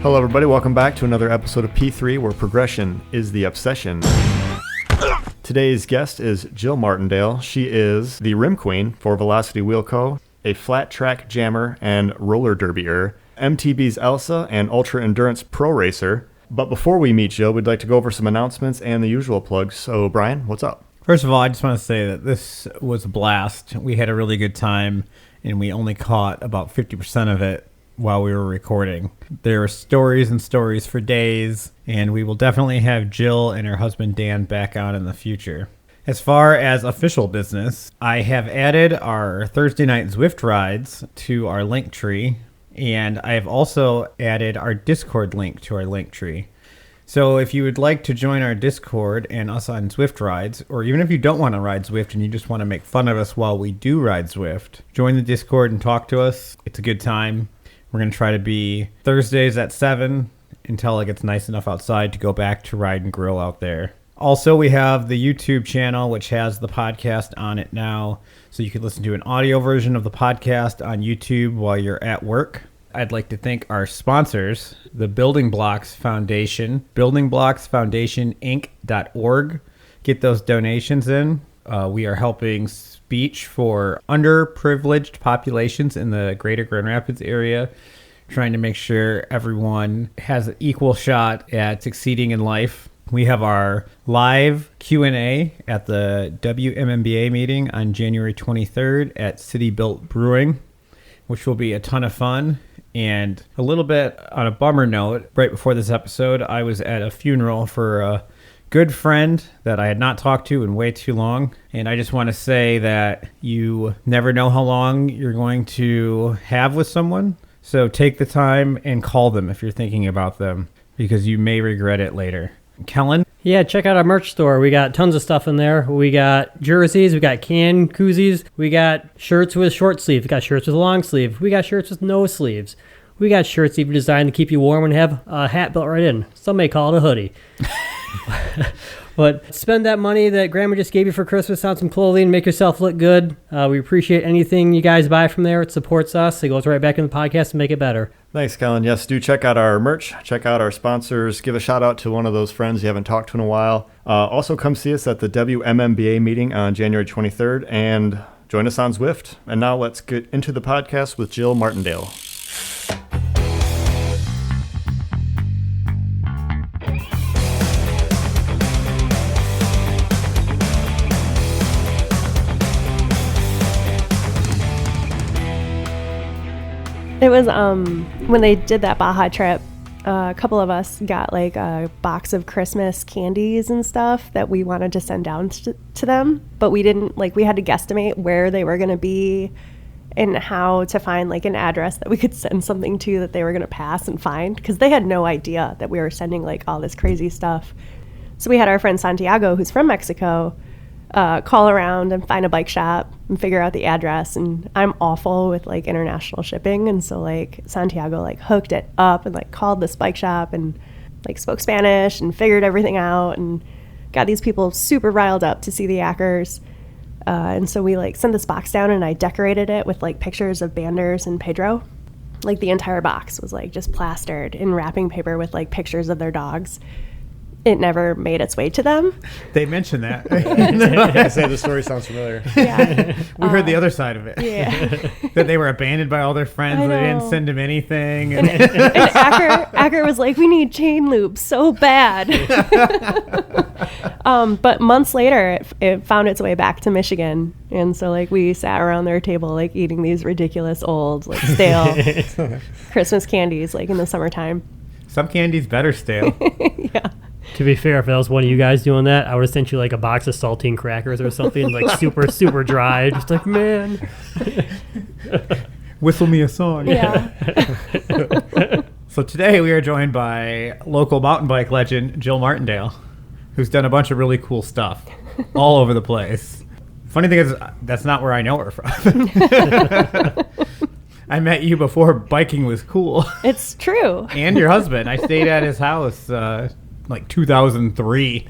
Hello everybody, welcome back to another episode of P3 where progression is the obsession. Today's guest is Jill Martindale. She is the rim queen for Velocity Wheel Co., a flat track jammer and roller derbyer, MTB's Elsa, and ultra endurance pro racer. But before we meet Jill, we'd like to go over some announcements and the usual plugs. So Brian, what's up? First of all, I just want to say that this was a blast. We had a really good time, and we only caught about 50% of it while we were recording. There were stories and stories for days, and we will definitely have Jill and her husband Dan back on in the future. As far as official business, I have added our Thursday night Zwift rides to our link tree, and I have also added our Discord link to our link tree. So if you would like to join our Discord and us on Zwift rides, or even if you don't want to ride Zwift and you just want to make fun of us while we do ride Zwift, join the Discord and talk to us. It's a good time. We're going to try to be Thursdays at 7 until it gets nice enough outside to go back to ride and grill out there. Also, we have the YouTube channel, which has the podcast on it now, so you can listen to an audio version of the podcast on YouTube while you're at work. I'd like to thank our sponsors, the Building Blocks Foundation, buildingblocksfoundationinc.org. Get those donations in. We are helping speech for underprivileged populations in the greater Grand Rapids area, trying to make sure everyone has an equal shot at succeeding in life. We have our live Q&A at the WMMBA meeting on January 23rd at City Built Brewing, which will be a ton of fun. And a little bit on a bummer note, right before this episode, I was at a funeral for a good friend that I had not talked to in way too long. And I just want to say that you never know how long you're going to have with someone. So take the time and call them if you're thinking about them, because you may regret it later. Kellen? Yeah, check out our merch store. We got tons of stuff in there. We got jerseys, we got can koozies, we got shirts with short sleeve, we got shirts with long sleeve, we got shirts with no sleeves. We got shirts even designed to keep you warm and have a hat built right in. Some may call it a hoodie. But spend that money that Grandma just gave you for Christmas on some clothing. Make yourself look good. We appreciate anything you guys buy from there. It supports us. It goes right back in the podcast and make it better. Thanks, Kellen. Yes, do check out our merch. Check out our sponsors. Give a shout out to one of those friends you haven't talked to in a while. Also, come see us at the WMMBA meeting on January 23rd and join us on Zwift. And now let's get into the podcast with Jill Martindale. It was when they did that Baja trip, a couple of us got like a box of Christmas candies and stuff that we wanted to send down to them, but we didn't, like, we had to guesstimate where they were going to be and how to find like an address that we could send something to that they were going to pass and find, because they had no idea that we were sending like all this crazy stuff. So we had our friend Santiago, who's from Mexico, call around and find a bike shop and figure out the address. And I'm awful with like international shipping, and so like Santiago like hooked it up and like called this bike shop and like spoke Spanish and figured everything out and got these people super riled up to see the Yackers. And so we like sent this box down, and I decorated it with like pictures of Banders and Pedro. Like the entire box was like just plastered in wrapping paper with like pictures of their dogs. It never made its way to them. They mentioned that. I say the story sounds familiar. Yeah. We heard the other side of it. Yeah. That they were abandoned by all their friends. They didn't send them anything. And Acker was like, we need chain loops so bad. But months later, it found its way back to Michigan. And so like we sat around their table like eating these ridiculous old like stale Christmas candies like in the summertime. Some candy's better stale. Yeah. To be fair, if that was one of you guys doing that, I would have sent you like a box of saltine crackers or something, like super dry. Just like, man. Whistle me a song. Yeah. So today we are joined by local mountain bike legend Jill Martindale, who's done a bunch of really cool stuff all over the place. Funny thing is, that's not where I know her from. I met you before biking was cool. It's true. And your husband. I stayed at his house like 2003.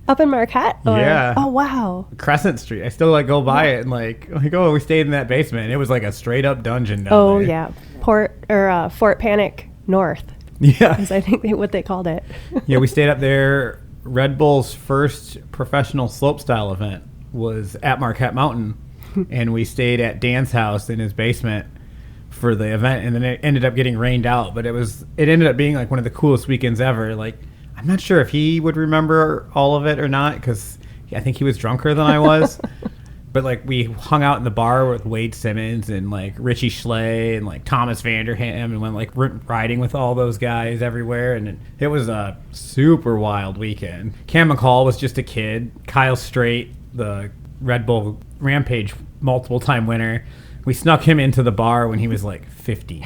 Up in Marquette? Or? Yeah. Oh, wow. Crescent Street. I still like go by it and like, oh, we stayed in that basement. It was like a straight up dungeon down there. Oh, yeah. Fort Panic North. Yeah. is I think what they called it. Yeah, we stayed up there. Red Bull's first professional slopestyle event was at Marquette Mountain, and we stayed at Dan's house in his basement for the event, and then it ended up getting rained out. But it ended up being like one of the coolest weekends ever. Like, I'm not sure if he would remember all of it or not, because I think he was drunker than I was. But like, we hung out in the bar with Wade Simmons and like Richie Schley and like Thomas Vanderham, and went like riding with all those guys everywhere. And it was a super wild weekend. Cam McCall was just a kid. Kyle Strait, the Red Bull Rampage multiple time winner, we snuck him into the bar when he was like 50.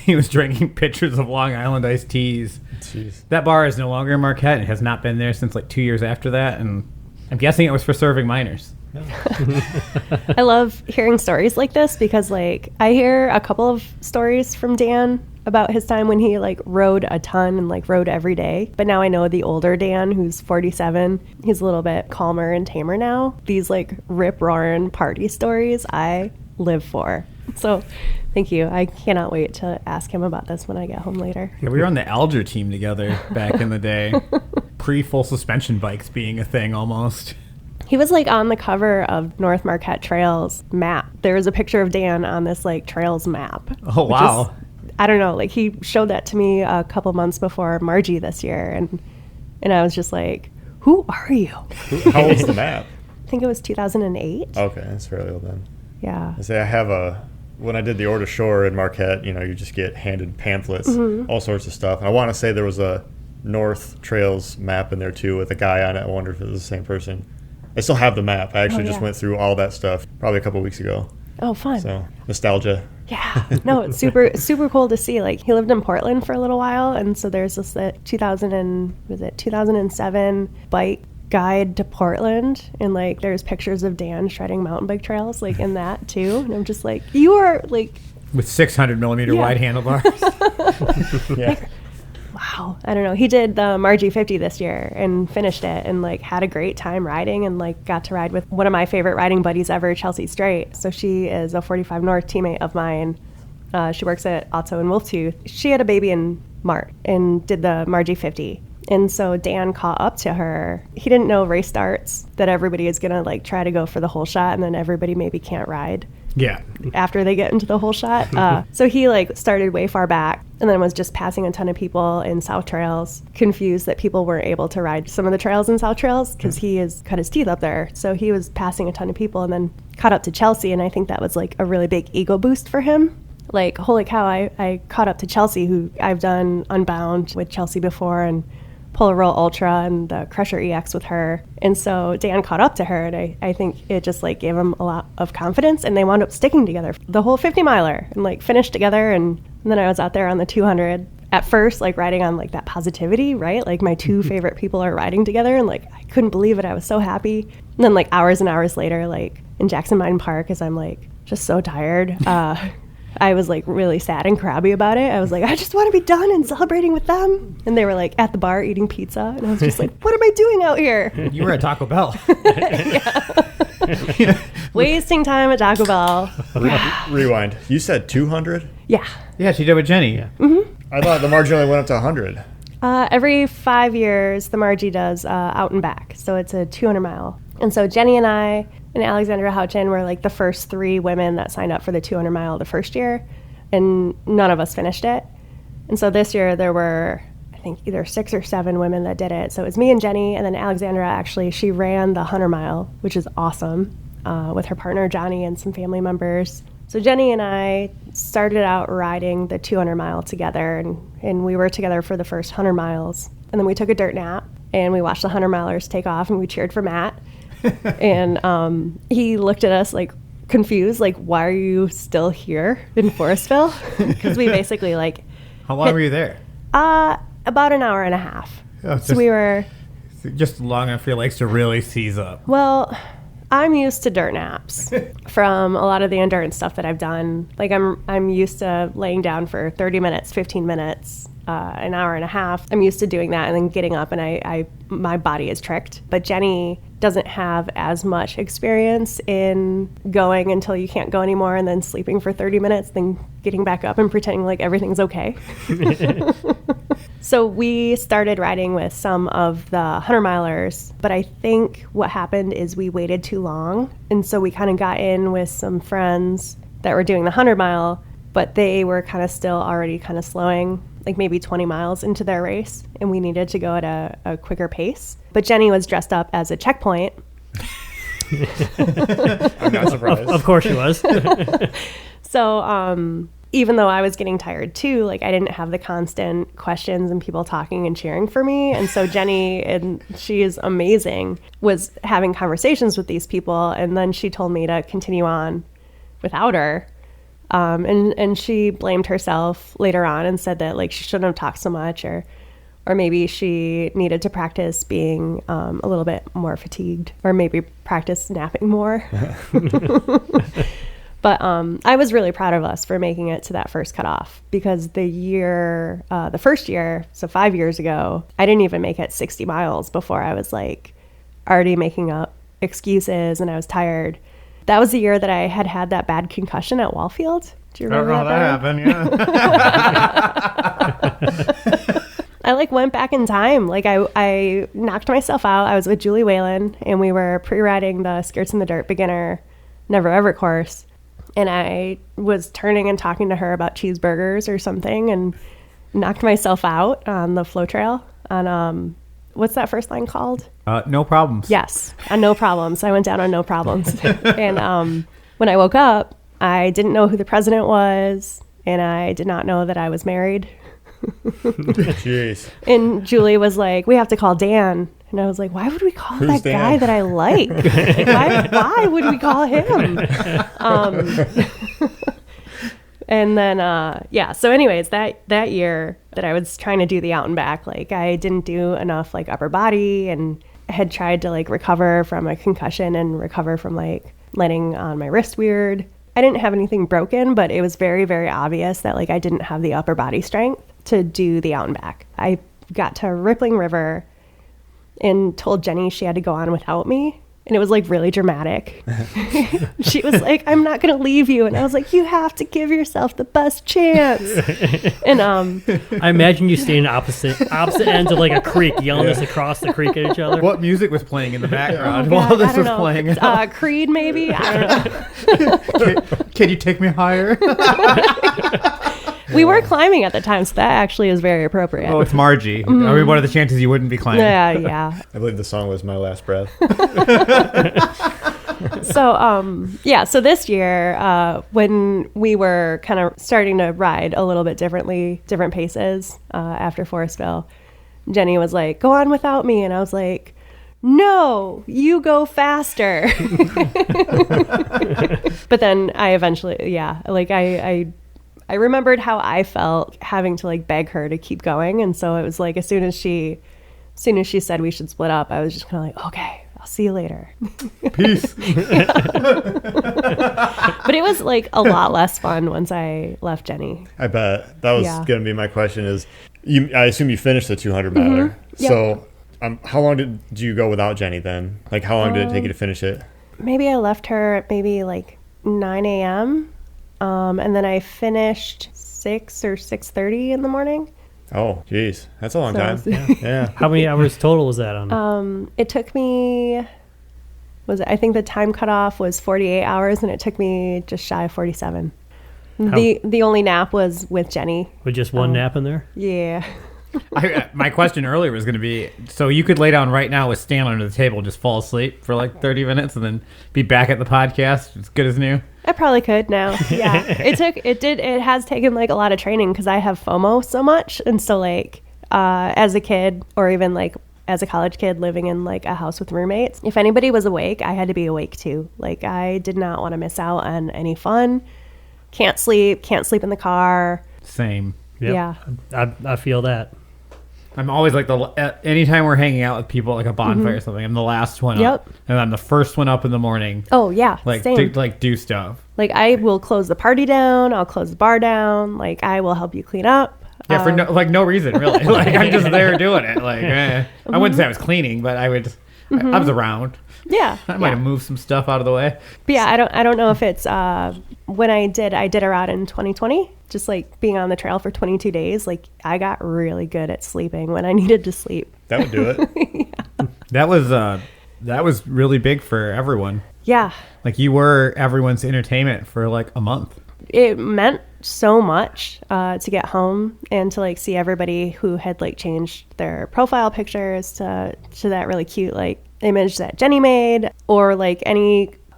He was drinking pitchers of Long Island iced teas. Jeez. That bar is no longer in Marquette. It has not been there since like 2 years after that, and I'm guessing it was for serving minors. I love hearing stories like this because, like, I hear a couple of stories from Dan about his time when he, like, rode a ton and, like, rode every day. But now I know the older Dan, who's 47, he's a little bit calmer and tamer now. These, like, rip-roaring party stories I live for. So thank you. I cannot wait to ask him about this when I get home later. Yeah, we were on the Alger team together back in the day. Pre-full suspension bikes being a thing almost. He was like on the cover of North Marquette Trails map. There was a picture of Dan on this like trails map. Oh, wow. I don't know. Like, he showed that to me a couple months before Margie this year. And I was just like, who are you? How old's the map? I think it was 2008. Okay, that's fairly old then. Yeah. I say I have when I did the Order Shore in Marquette, you just get handed pamphlets, all sorts of stuff. And I want to say there was a North Trails map in there too with a guy on it. I wonder if it was the same person. I still have the map. I actually just went through all that stuff probably a couple weeks ago. Oh, fun. So, nostalgia. Yeah. No, it's super cool to see. Like, he lived in Portland for a little while, and so there's this 2007 bike guide to Portland, and like there's pictures of Dan shredding mountain bike trails like in that too. And I'm just like, you are like with 600 millimeter wide handlebars. Yeah. Wow. I don't know. He did the Margie 50 this year and finished it and like had a great time riding and like got to ride with one of my favorite riding buddies ever, Chelsea Strait. So she is a 45 North teammate of mine. She works at Otto and Wolftooth. She had a baby in March and did the Margie 50. And so Dan caught up to her. He didn't know race starts, that everybody is going to like try to go for the whole shot and then everybody maybe can't ride. Yeah. After they get into the whole shot. So he like started way far back and then was just passing a ton of people in South Trails, confused that people weren't able to ride some of the trails in South Trails because he has cut his teeth up there. So he was passing a ton of people and then caught up to Chelsea. And I think that was like a really big ego boost for him. Like, holy cow, I caught up to Chelsea, who I've done Unbound with Chelsea before and Polar Roll Ultra and the Crusher EX with her. And so Dan caught up to her, and I think it just like gave him a lot of confidence, and they wound up sticking together the whole 50 miler and like finished together. And then I was out there on the 200 at first, like riding on like that positivity, right? Like my two favorite people are riding together, and like I couldn't believe it. I was so happy. And then like hours and hours later, like in Jackson Mine Park, as I'm like just so tired, I was like really sad and crabby about it. I was like, I just want to be done and celebrating with them. And they were like at the bar eating pizza. And I was just like, what am I doing out here? You were at Taco Bell. Wasting time at Taco Bell. Rewind. You said 200? Yeah. Yeah, she did with Jenny. Yeah. Mm-hmm. I thought the Margie only went up to 100. Every 5 years, the Margie does out and back. So it's a 200 mile. And so Jenny and I and Alexandra Houchin were like the first 3 women that signed up for the 200 mile the first year. And none of us finished it. And so this year there were, I think, either 6 or 7 women that did it. So it was me and Jenny, and then Alexandra actually, she ran the 100 mile, which is awesome, with her partner Johnny and some family members. So Jenny and I started out riding the 200 mile together, and we were together for the first 100 miles. And then we took a dirt nap, and we watched the 100 milers take off, and we cheered for Matt. And he looked at us like confused, like, why are you still here in Forestville? Because we basically like... How long were you there? About an hour and a half. Oh, so we were... Just long enough for your legs to really seize up. Well... I'm used to dirt naps from a lot of the endurance stuff that I've done. Like I'm used to laying down for 30 minutes, 15 minutes, an hour and a half. I'm used to doing that and then getting up, and my body is tricked. But Jenny doesn't have as much experience in going until you can't go anymore and then sleeping for 30 minutes, then getting back up and pretending like everything's okay. So we started riding with some of the 100-milers, but I think what happened is we waited too long. And so we kind of got in with some friends that were doing the 100-mile, but they were kind of still already kind of slowing, like maybe 20 miles into their race, and we needed to go at a quicker pace. But Jenny was dressed up as a checkpoint. I'm not surprised. Of course she was. So even though I was getting tired too, like I didn't have the constant questions and people talking and cheering for me. And so Jenny, and she is amazing, was having conversations with these people. And then she told me to continue on without her. And she blamed herself later on and said that like she shouldn't have talked so much, or maybe she needed to practice being a little bit more fatigued, or maybe practice napping more. But I was really proud of us for making it to that first cutoff, because the first year, so 5 years ago, I didn't even make it 60 miles before I was like already making up excuses and I was tired. That was the year that I had that bad concussion at Wallfield. Do you remember that happened? Yeah. I like went back in time. Like I knocked myself out. I was with Julie Whalen and we were pre-riding the Skirts in the Dirt beginner never ever course. And I was turning and talking to her about cheeseburgers or something and knocked myself out on the flow trail on, what's that first line called? No problems. Yes, on no problems. I went down on no problems. And when I woke up, I didn't know who the president was, and I did not know that I was married. Jeez. And Julie was like, we have to call Dan. And I was like, why would we call Who's that Dan? guy that I like? Like, why would we call him? And then, so anyways, that year that I was trying to do the out and back, like I didn't do enough like upper body, and I had tried to like recover from a concussion and recover from like letting on my wrist weird. I didn't have anything broken, but it was very, very obvious that like I didn't have the upper body strength to do the out and back. I got to Rippling River and told Jenny she had to go on without me. And it was like really dramatic. She was like, I'm not going to leave you. And I was like, you have to give yourself the best chance. And I imagine you staying opposite ends of like a creek, yelling this across the creek at each other. What music was playing in the background God, while this I don't was know. playing? Creed, maybe? I don't know. Can you take me higher? We were climbing at the time, so that actually is very appropriate. Oh, it's Margie. I mean, what are the chances you wouldn't be climbing? Yeah. I believe the song was My Last Breath. So this year, when we were kind of starting to ride a little bit differently, different paces after Forestville, Jenny was like, go on without me. And I was like, no, you go faster. But then I eventually, I remembered how I felt having to like beg her to keep going. And so it was like, as soon as she said we should split up, I was just kind of like, okay, I'll see you later. Peace. But it was like a lot less fun once I left Jenny. I bet. That was going to be my question is, I assume you finished the 200 miler. Yep. So how long did you go without Jenny then? Like how long did it take you to finish it? Maybe I left her at maybe like 9 a.m. And then I finished 6 or 6:30 in the morning. Oh, geez. That's a long So time. it's- Yeah. How many hours total was that on? It took me, I think the time cutoff was 48 hours, and it took me just shy of 47. The only nap was with Jenny. With just one nap in there? Yeah. My question earlier was going to be, so you could lay down right now with Stan under the table, just fall asleep for like 30 minutes and then be back at the podcast as good as new? I probably could now. Yeah. It has taken like a lot of training because I have FOMO so much. And so like, as a kid or even like as a college kid living in like a house with roommates, if anybody was awake, I had to be awake too. Like I did not want to miss out on any fun. Can't sleep in the car. Same. Yep. Yeah. I feel that. I'm always like anytime we're hanging out with people at like a bonfire or something, I'm the last one up. And I'm the first one up in the morning. Oh yeah. Like same. do stuff. Like I will close the party down. I'll close the bar down. Like I will help you clean up. Yeah, for no reason, really. Like, I'm just there doing it. Like, I wouldn't say I was cleaning, but I was around. Yeah. I might have moved some stuff out of the way. But yeah, I don't know if it's when I did a route in 2020, just like being on the trail for 22 days. Like, I got really good at sleeping when I needed to sleep. That would do it. That was really big for everyone. Yeah. Like, you were everyone's entertainment for like a month. It meant so much to get home and to like see everybody who had like changed their profile pictures to that really cute like image that Jenny made, or like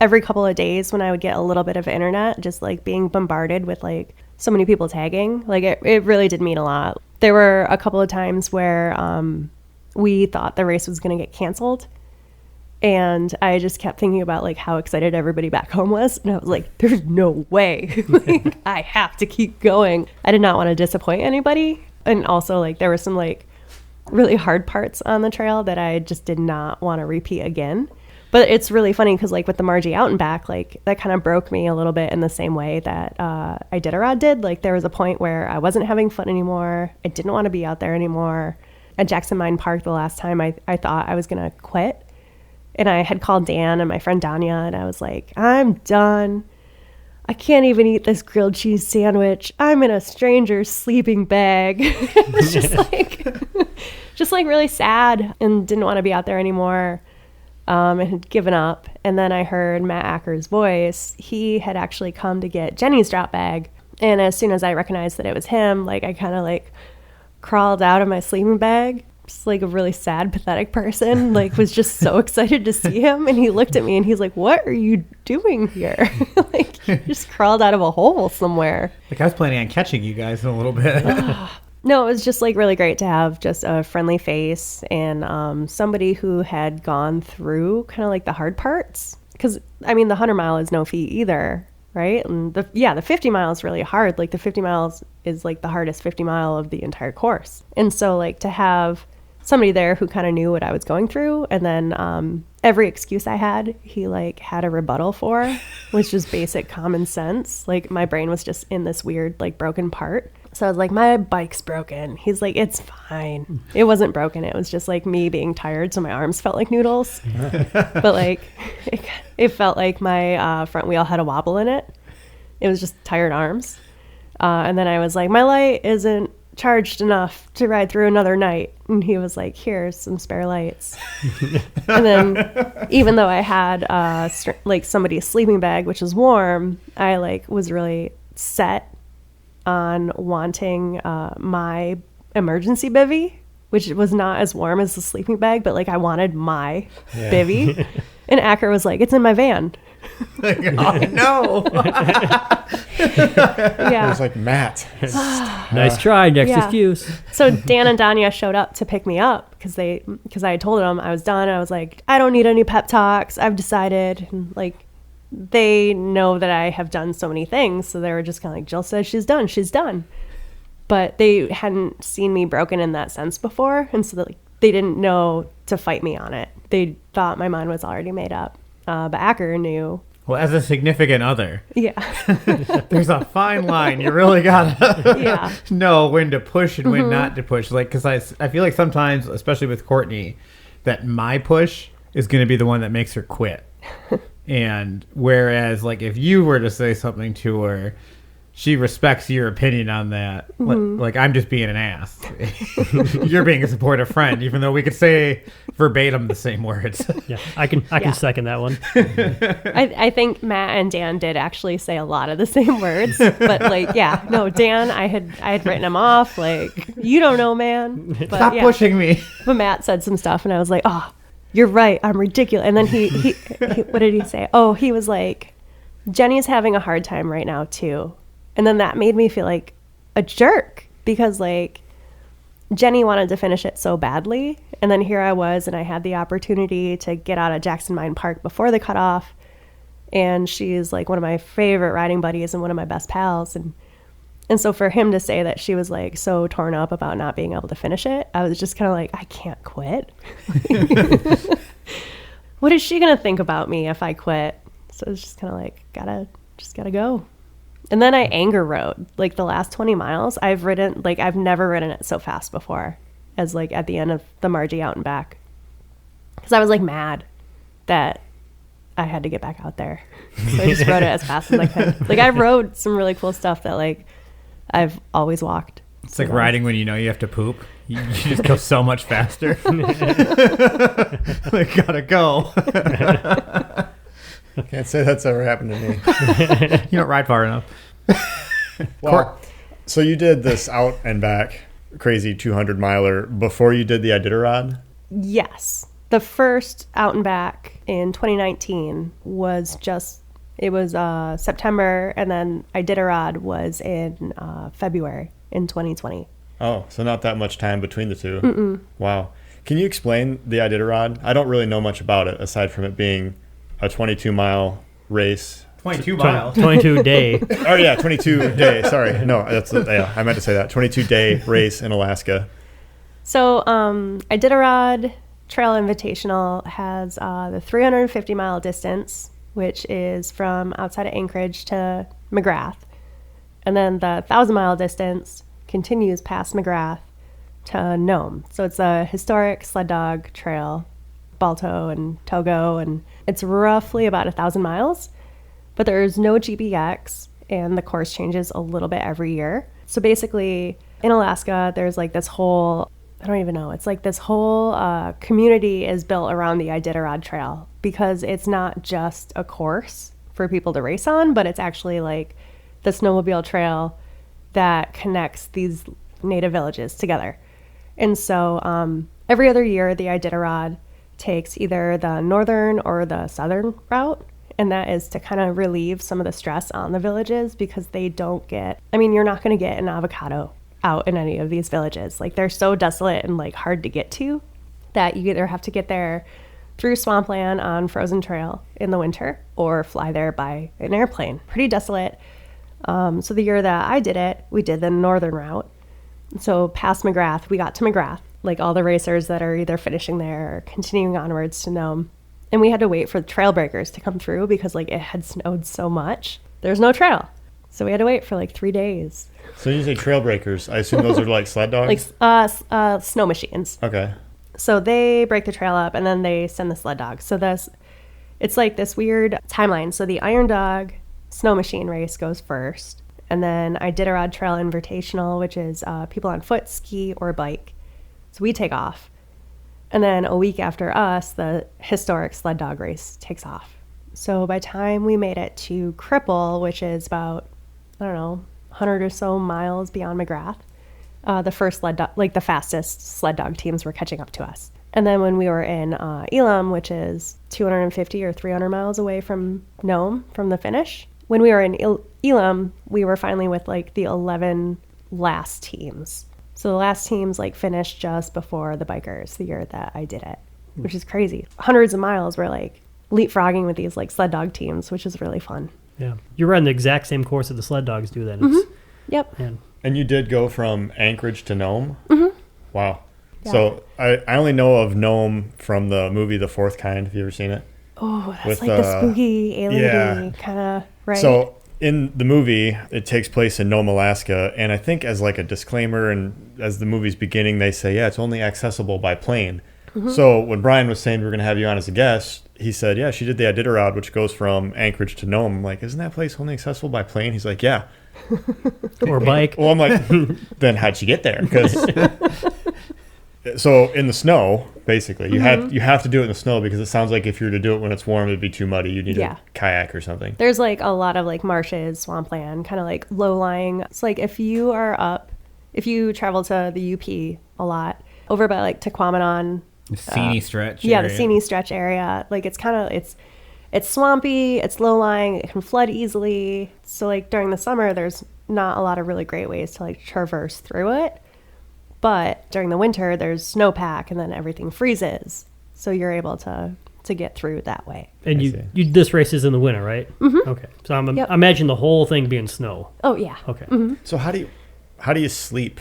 every couple of days when I would get a little bit of internet, just like being bombarded with like so many people tagging. Like, it really did mean a lot. There were a couple of times where we thought the race was going to get canceled. And I just kept thinking about like how excited everybody back home was. And I was like, there's no way. Like, I have to keep going. I did not want to disappoint anybody. And also like there were some like really hard parts on the trail that I just did not want to repeat again. But it's really funny because like with the Margie out and back, like that kind of broke me a little bit in the same way that Iditarod did. Like, there was a point where I wasn't having fun anymore. I didn't want to be out there anymore. At Jackson Mine Park the last time, I thought I was going to quit. And I had called Dan and my friend Danya, and I was like, I'm done. I can't even eat this grilled cheese sandwich. I'm in a stranger's sleeping bag. It was just like really sad, and didn't want to be out there anymore. And had given up. And then I heard Matt Acker's voice. He had actually come to get Jenny's drop bag. And as soon as I recognized that it was him, like, I kind of like crawled out of my sleeping bag. Just like a really sad, pathetic person, like was just so excited to see him. And he looked at me and he's like, what are you doing here? Like, you just crawled out of a hole somewhere. Like, I was planning on catching you guys in a little bit. No, it was just like really great to have just a friendly face and somebody who had gone through kind of like the hard parts. Because I mean, the 100 mile is no feat either, right? And the 50 miles is really hard. Like, the 50 miles is like the hardest 50 mile of the entire course. And so like to have somebody there who kind of knew what I was going through, and then every excuse I had, he like had a rebuttal for, was just basic common sense. Like, my brain was just in this weird like broken part. So I was like, my bike's broken. He's like, it's fine. It wasn't broken. It was just like me being tired, so my arms felt like noodles. But like it felt like my front wheel had a wobble in it. It was just tired arms. And then I was like, my light isn't charged enough to ride through another night. And he was like, here's some spare lights. And then even though I had like somebody's sleeping bag, which is warm, I like was really set on wanting my emergency bivvy, which was not as warm as the sleeping bag, but like I wanted my bivvy. And Acker was like, it's in my van. Like, oh no. Yeah. It was like, Matt. Nice try. Next Yeah. excuse. So Dan and Danya showed up to pick me up because I had told them I was done. I was like, I don't need any pep talks. I've decided. And like, they know that I have done so many things. So they were just kind of like, Jill says she's done. She's done. But they hadn't seen me broken in that sense before. And so they didn't know to fight me on it. They thought my mind was already made up. But Acker knew. Well, as a significant other, Yeah. there's a fine line. You really gotta Yeah. know when to push and when not to push. Like, because I feel like sometimes, especially with Courtney, that my push is going to be the one that makes her quit. And whereas, like, if you were to say something to her, she respects your opinion on that. Like, I'm just being an ass. You're being a supportive friend, even though we could say verbatim the same words. Yeah, I can Yeah. second that one. I think Matt and Dan did actually say a lot of the same words, but like, yeah, no, Dan, I had written him off. Like, you don't know, man. But, Stop pushing me. But Matt said some stuff, and I was like, oh, you're right. I'm ridiculous. And then he what did he say? Oh, he was like, Jenny's having a hard time right now too. And then that made me feel like a jerk because like Jenny wanted to finish it so badly. And then here I was, and I had the opportunity to get out of Jackson Mine Park before the cutoff. And she's like one of my favorite riding buddies and one of my best pals. And so for him to say that she was like so torn up about not being able to finish it, I was just kind of like, I can't quit. What is she going to think about me if I quit? So it's just kind of like, gotta go. And then I anger rode like the last 20 miles. I've never ridden it so fast before as like at the end of the Margie out and back. Because I was like mad that I had to get back out there. So I just rode it as fast as I could. Like I rode some really cool stuff that like I've always walked. It's like riding when you know you have to poop. You just go so much faster. Like, gotta go. Can't say that's ever happened to me. You don't ride far enough. Well, so you did this out and back crazy 200 miler before you did the Iditarod? Yes. The first out and back in 2019 was September, and then Iditarod was in February in 2020. Oh, so not that much time between the two. Mm-mm. Wow. Can you explain the Iditarod? I don't really know much about it aside from it being a 22-mile race. 22 miles. 22 day. Oh, yeah, 22 day. Sorry. No, I meant to say that. 22-day race in Alaska. So Iditarod Trail Invitational has the 350-mile distance, which is from outside of Anchorage to McGrath. And then the 1,000-mile distance continues past McGrath to Nome. So it's a historic sled dog trail, Balto and Togo, and it's roughly about 1,000 miles. But there's no GBX, and the course changes a little bit every year. So basically, in Alaska, there's like this whole, I don't even know, it's like this whole community is built around the Iditarod Trail because it's not just a course for people to race on, but it's actually like the snowmobile trail that connects these native villages together. And so every other year, the Iditarod takes either the northern or the southern route. And that is to kind of relieve some of the stress on the villages because they don't get, you're not going to get an avocado out in any of these villages. Like they're so desolate and like hard to get to that you either have to get there through swampland on frozen trail in the winter or fly there by an airplane. Pretty desolate. So the year that I did it, we did the northern route. So past McGrath, we got to McGrath, like all the racers that are either finishing there or continuing onwards to Nome. And we had to wait for the trail breakers to come through because like it had snowed so much. There's no trail. So we had to wait for like 3 days. So you say trail breakers, I assume those are like sled dogs? Like snow machines. Okay. So they break the trail up and then they send the sled dogs. So it's like this weird timeline. So the Iron Dog snow machine race goes first. And then Iditarod Trail Invitational, which is people on foot, ski, or bike. So we take off. And then a week after us, the historic sled dog race takes off. So by the time we made it to Cripple, which is about, 100 or so miles beyond McGrath, the first the fastest sled dog teams were catching up to us. And then when we were in Elam, which is 250 or 300 miles away from Nome, from the finish, when we were in Elam, we were finally with like the 11 last teams. So the last teams like finished just before the bikers the year that I did it, which is crazy. Hundreds of miles were like leapfrogging with these like sled dog teams, which is really fun. Yeah. You're running the exact same course that the sled dogs do then. Mm-hmm. Yep. Man. And you did go from Anchorage to Nome? Mm-hmm. Wow. Yeah. So I only know of Nome from the movie The Fourth Kind. Have you ever seen it? Oh, that's like the spooky alien kind of, right? So in the movie, it takes place in Nome, Alaska, and I think as like a disclaimer and as the movie's beginning, they say, it's only accessible by plane. Mm-hmm. So when Brian was saying we were going to have you on as a guest, he said, she did the Iditarod, which goes from Anchorage to Nome. I'm like, isn't that place only accessible by plane? He's like, yeah. Or bike. Well, I'm like, then how'd she get there? So in the snow, basically, you have to do it in the snow because it sounds like if you were to do it when it's warm, it'd be too muddy. You'd need a kayak or something. There's like a lot of like marshes, swampland, kind of like low-lying. It's like if you travel to the UP a lot, over by like Tequamanon. The Seney stretch area. area. The Seney stretch area. Like it's swampy, it's low-lying, it can flood easily. So like during the summer, there's not a lot of really great ways to like traverse through it. But during the winter, there's snowpack, and then everything freezes. So you're able to get through that way. And this race is in the winter, right? Mm-hmm. Okay. So I imagine the whole thing being snow. Oh, yeah. Okay. Mm-hmm. So how do you sleep?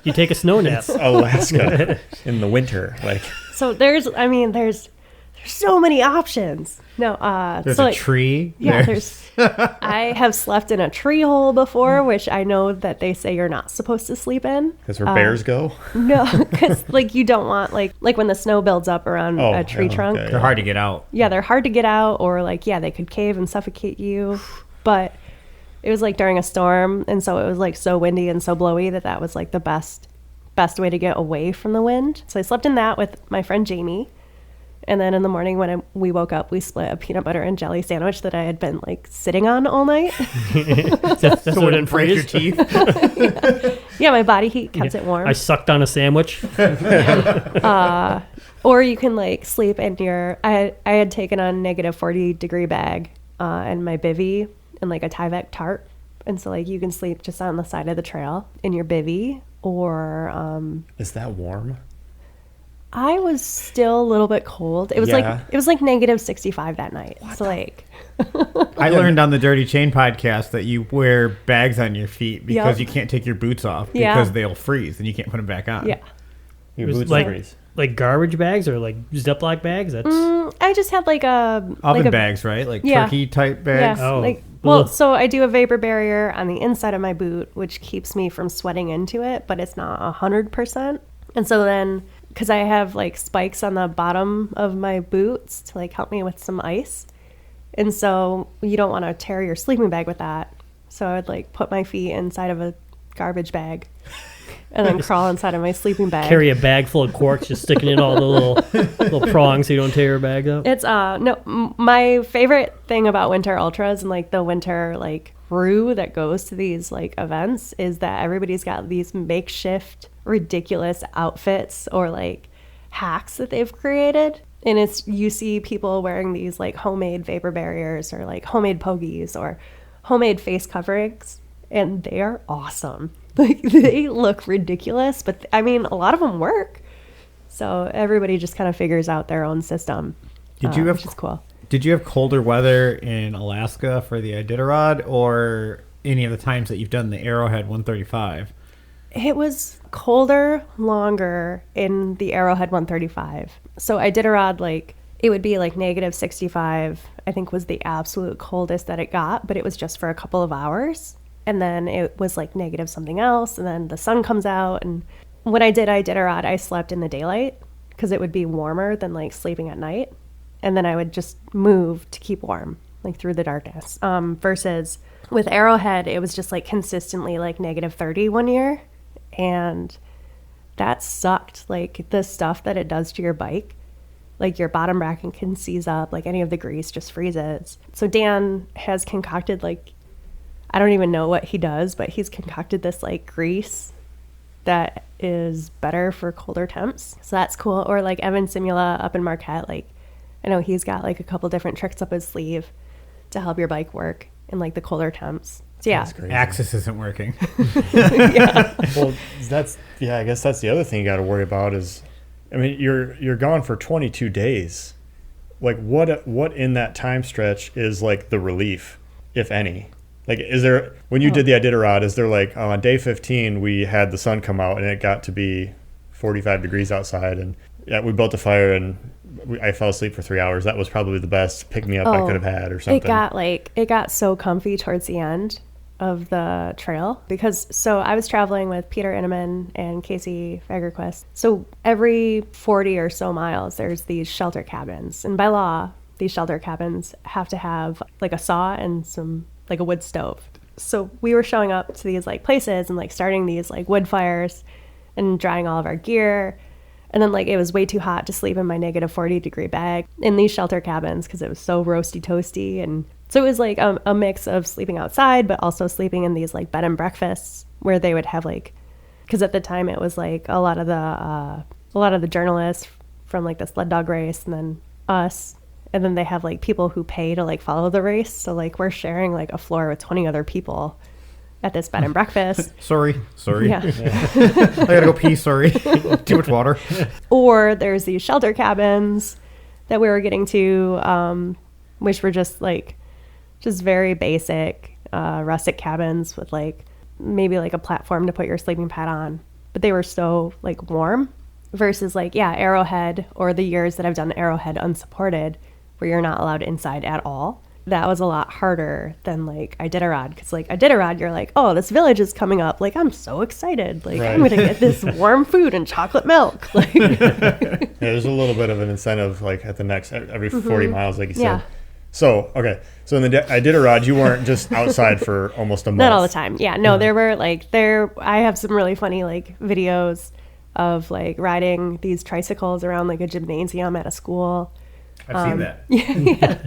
You take a snow nap. It's Alaska in the winter. Like. So there's there's so many options. No, There's so a like, tree. yeah, I have slept in a tree hole before, which I know that they say you're not supposed to sleep in. That's where bears go. No, because like you don't want like when the snow builds up around a tree trunk. okay. They're hard to get out. Yeah, they're hard to get out, or like they could cave and suffocate you. But it was like during a storm, and so it was like so windy and so blowy that was like the best way to get away from the wind. So I slept in that with my friend Jamie. And then in the morning when we woke up, we split a peanut butter and jelly sandwich that I had been like sitting on all night. That's So it didn't break your teeth. Yeah, my body heat kept it warm. I sucked on a sandwich. Or you can like sleep in your. I had taken on -40-degree bag and my bivy and like a Tyvek tarp, and so like you can sleep just on the side of the trail in your bivy. Or Is that warm? I was still a little bit cold. It was like -65 that night. So like I learned on the Dirty Chain podcast that you wear bags on your feet because Yep. you can't take your boots off Yeah. because they'll freeze and you can't put them back on. yeah. Your It was boots like- freeze. Like garbage bags or like Ziploc bags? That's I just had like a Oven like a, bags, right? Like Yeah. turkey type bags. Yeah, Oh, like well, so I do a vapor barrier on the inside of my boot, which keeps me from sweating into it, but it's not 100%. And so then, because I have like spikes on the bottom of my boots to like help me with some ice, and so you don't want to tear your sleeping bag with that. So I would like put my feet inside of a garbage bag, and then crawl inside of my sleeping bag. carry a bag full of corks, just sticking in all the little prongs so you don't tear your bag up. It's my favorite thing about winter ultras and like the winter like crew that goes to these like events is that everybody's got these makeshift ridiculous outfits or like hacks that they've created, and it's you see people wearing these like homemade vapor barriers or like homemade pogies or homemade face coverings, and they are awesome. Like they look ridiculous, but I mean a lot of them work. So everybody just kind of figures out their own system. Did you have which is cool. Did you have colder weather in Alaska for the Iditarod or any of the times that you've done the Arrowhead 135? It was colder, longer in the Arrowhead 135. So Iditarod, like, it would be like -65, I think was the absolute coldest that it got, but it was just for a couple of hours. And then it was like negative something else, and then the sun comes out. And when I did Iditarod, I slept in the daylight because it would be warmer than like sleeping at night. And then I would just move to keep warm, like through the darkness. Versus with Arrowhead, it was just like consistently like -30 one year. And that sucked. Like the stuff that it does to your bike, like your bottom bracket can seize up, like any of the grease just freezes. So Dan has concocted like, I don't even know what he does, but he's concocted this like grease that is better for colder temps. So that's cool. Or like Evan Simula up in Marquette, like I know he's got like a couple different tricks up his sleeve to help your bike work in like the colder temps. So yeah. That's crazy. Axis isn't working. Well, I guess that's the other thing you got to worry about is, I mean, you're gone for 22 days. Like what in that time stretch is like the relief, if any? Like, is there, when you did the Iditarod, is there like, on day 15, we had the sun come out and it got to be 45 degrees outside, and yeah, we built a fire and I fell asleep for 3 hours. That was probably the best pick me up I could have had or something. It got so comfy towards the end of the trail because so I was traveling with Peter Inneman and Casey Fagerquist. So every 40 or so miles, there's these shelter cabins, and by law, these shelter cabins have to have like a saw and some like a wood stove. So we were showing up to these like places and like starting these like wood fires and drying all of our gear. And then like it was way too hot to sleep in my -40-degree bag in these shelter cabins because it was so roasty toasty. And so it was like a mix of sleeping outside, but also sleeping in these like bed and breakfasts where they would have like, because at the time it was like a lot of the journalists from like the sled dog race and then us. And then they have like people who pay to like follow the race. So like we're sharing like a floor with 20 other people at this bed and breakfast. Sorry. Yeah. I gotta go pee. Sorry. Too much water. Or there's these shelter cabins that we were getting to, which were just very basic rustic cabins with like maybe like a platform to put your sleeping pad on. But they were so like warm versus like, yeah, Arrowhead, or the years that I've done Arrowhead unsupported where you're not allowed inside at all. That was a lot harder than like Iditarod, because like Iditarod, you're like, oh, this village is coming up, like I'm so excited, like I'm gonna get this warm food and chocolate milk. Like, Yeah, there's a little bit of an incentive like at the next every 40 miles, like you said. So okay, so in the Iditarod, you weren't just outside for almost a month. Not all the time. Yeah, no, there were like I have some really funny like videos of like riding these tricycles around like a gymnasium at a school. I've seen that. Yeah.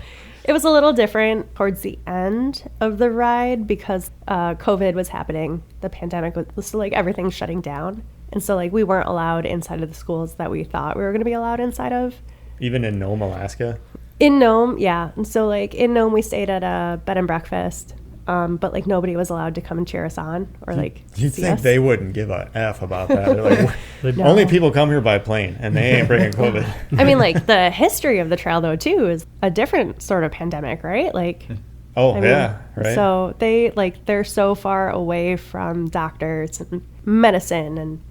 It was a little different towards the end of the ride because COVID was happening. The pandemic was so like everything's shutting down. And so like we weren't allowed inside of the schools that we thought we were going to be allowed inside of. Even in Nome, Alaska? In Nome, yeah. And so like in Nome we stayed at a bed and breakfast. But like nobody was allowed to come and cheer us on or like You'd see think us. they wouldn't give a F about that. They're like, No. only people come here by plane and they ain't bringing COVID. I mean, like the history of the trail though too is a different sort of pandemic, right? Like, Oh, I mean, yeah, right. So they're so far away from doctors and medicine and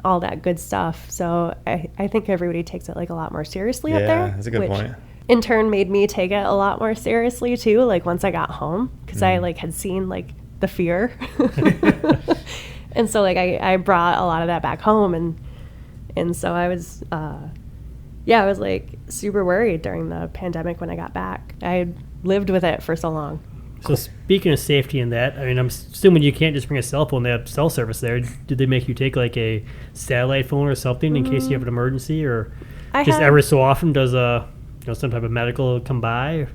all that good stuff. So I think everybody takes it like a lot more seriously up there. Yeah, that's a good which point. in turn made me take it a lot more seriously too. Like once I got home, because I like had seen like the fear, and so like I brought a lot of that back home, and so I was I was like super worried during the pandemic when I got back. I had lived with it for so long. So speaking of safety in that, I mean, I'm assuming you can't just bring a cell phone. They have cell service there. Did they make you take like a satellite phone or something in case you have an emergency, or I just had- every so often does some type of medical come by?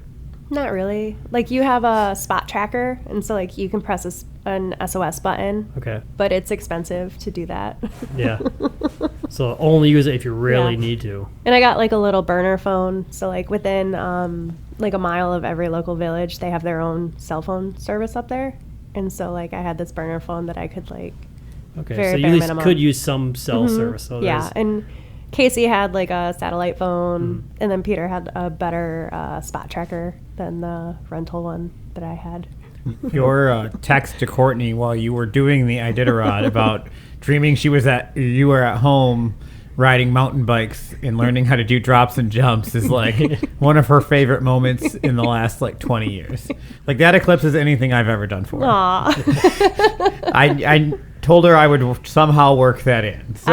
Not really. Like you have a spot tracker, and so like you can press an SOS button, Okay, but it's expensive to do that. yeah. So only use it if you really Yeah. need to. And I got like a little burner phone, so like within like a mile of every local village, they have their own cell phone service up there, and so like I had this burner phone that I could like Okay, Very so you bare at least minimum. could use some cell service. So yeah, there's- and Casey had like a satellite phone, and then Peter had a better spot tracker than the rental one that I had. Your text to Courtney while you were doing the Iditarod about dreaming you were at home riding mountain bikes and learning how to do drops and jumps is like one of her favorite moments in the last like 20 years. Like that eclipses anything I've ever done for her. Aw. I told her I would somehow work that in. So.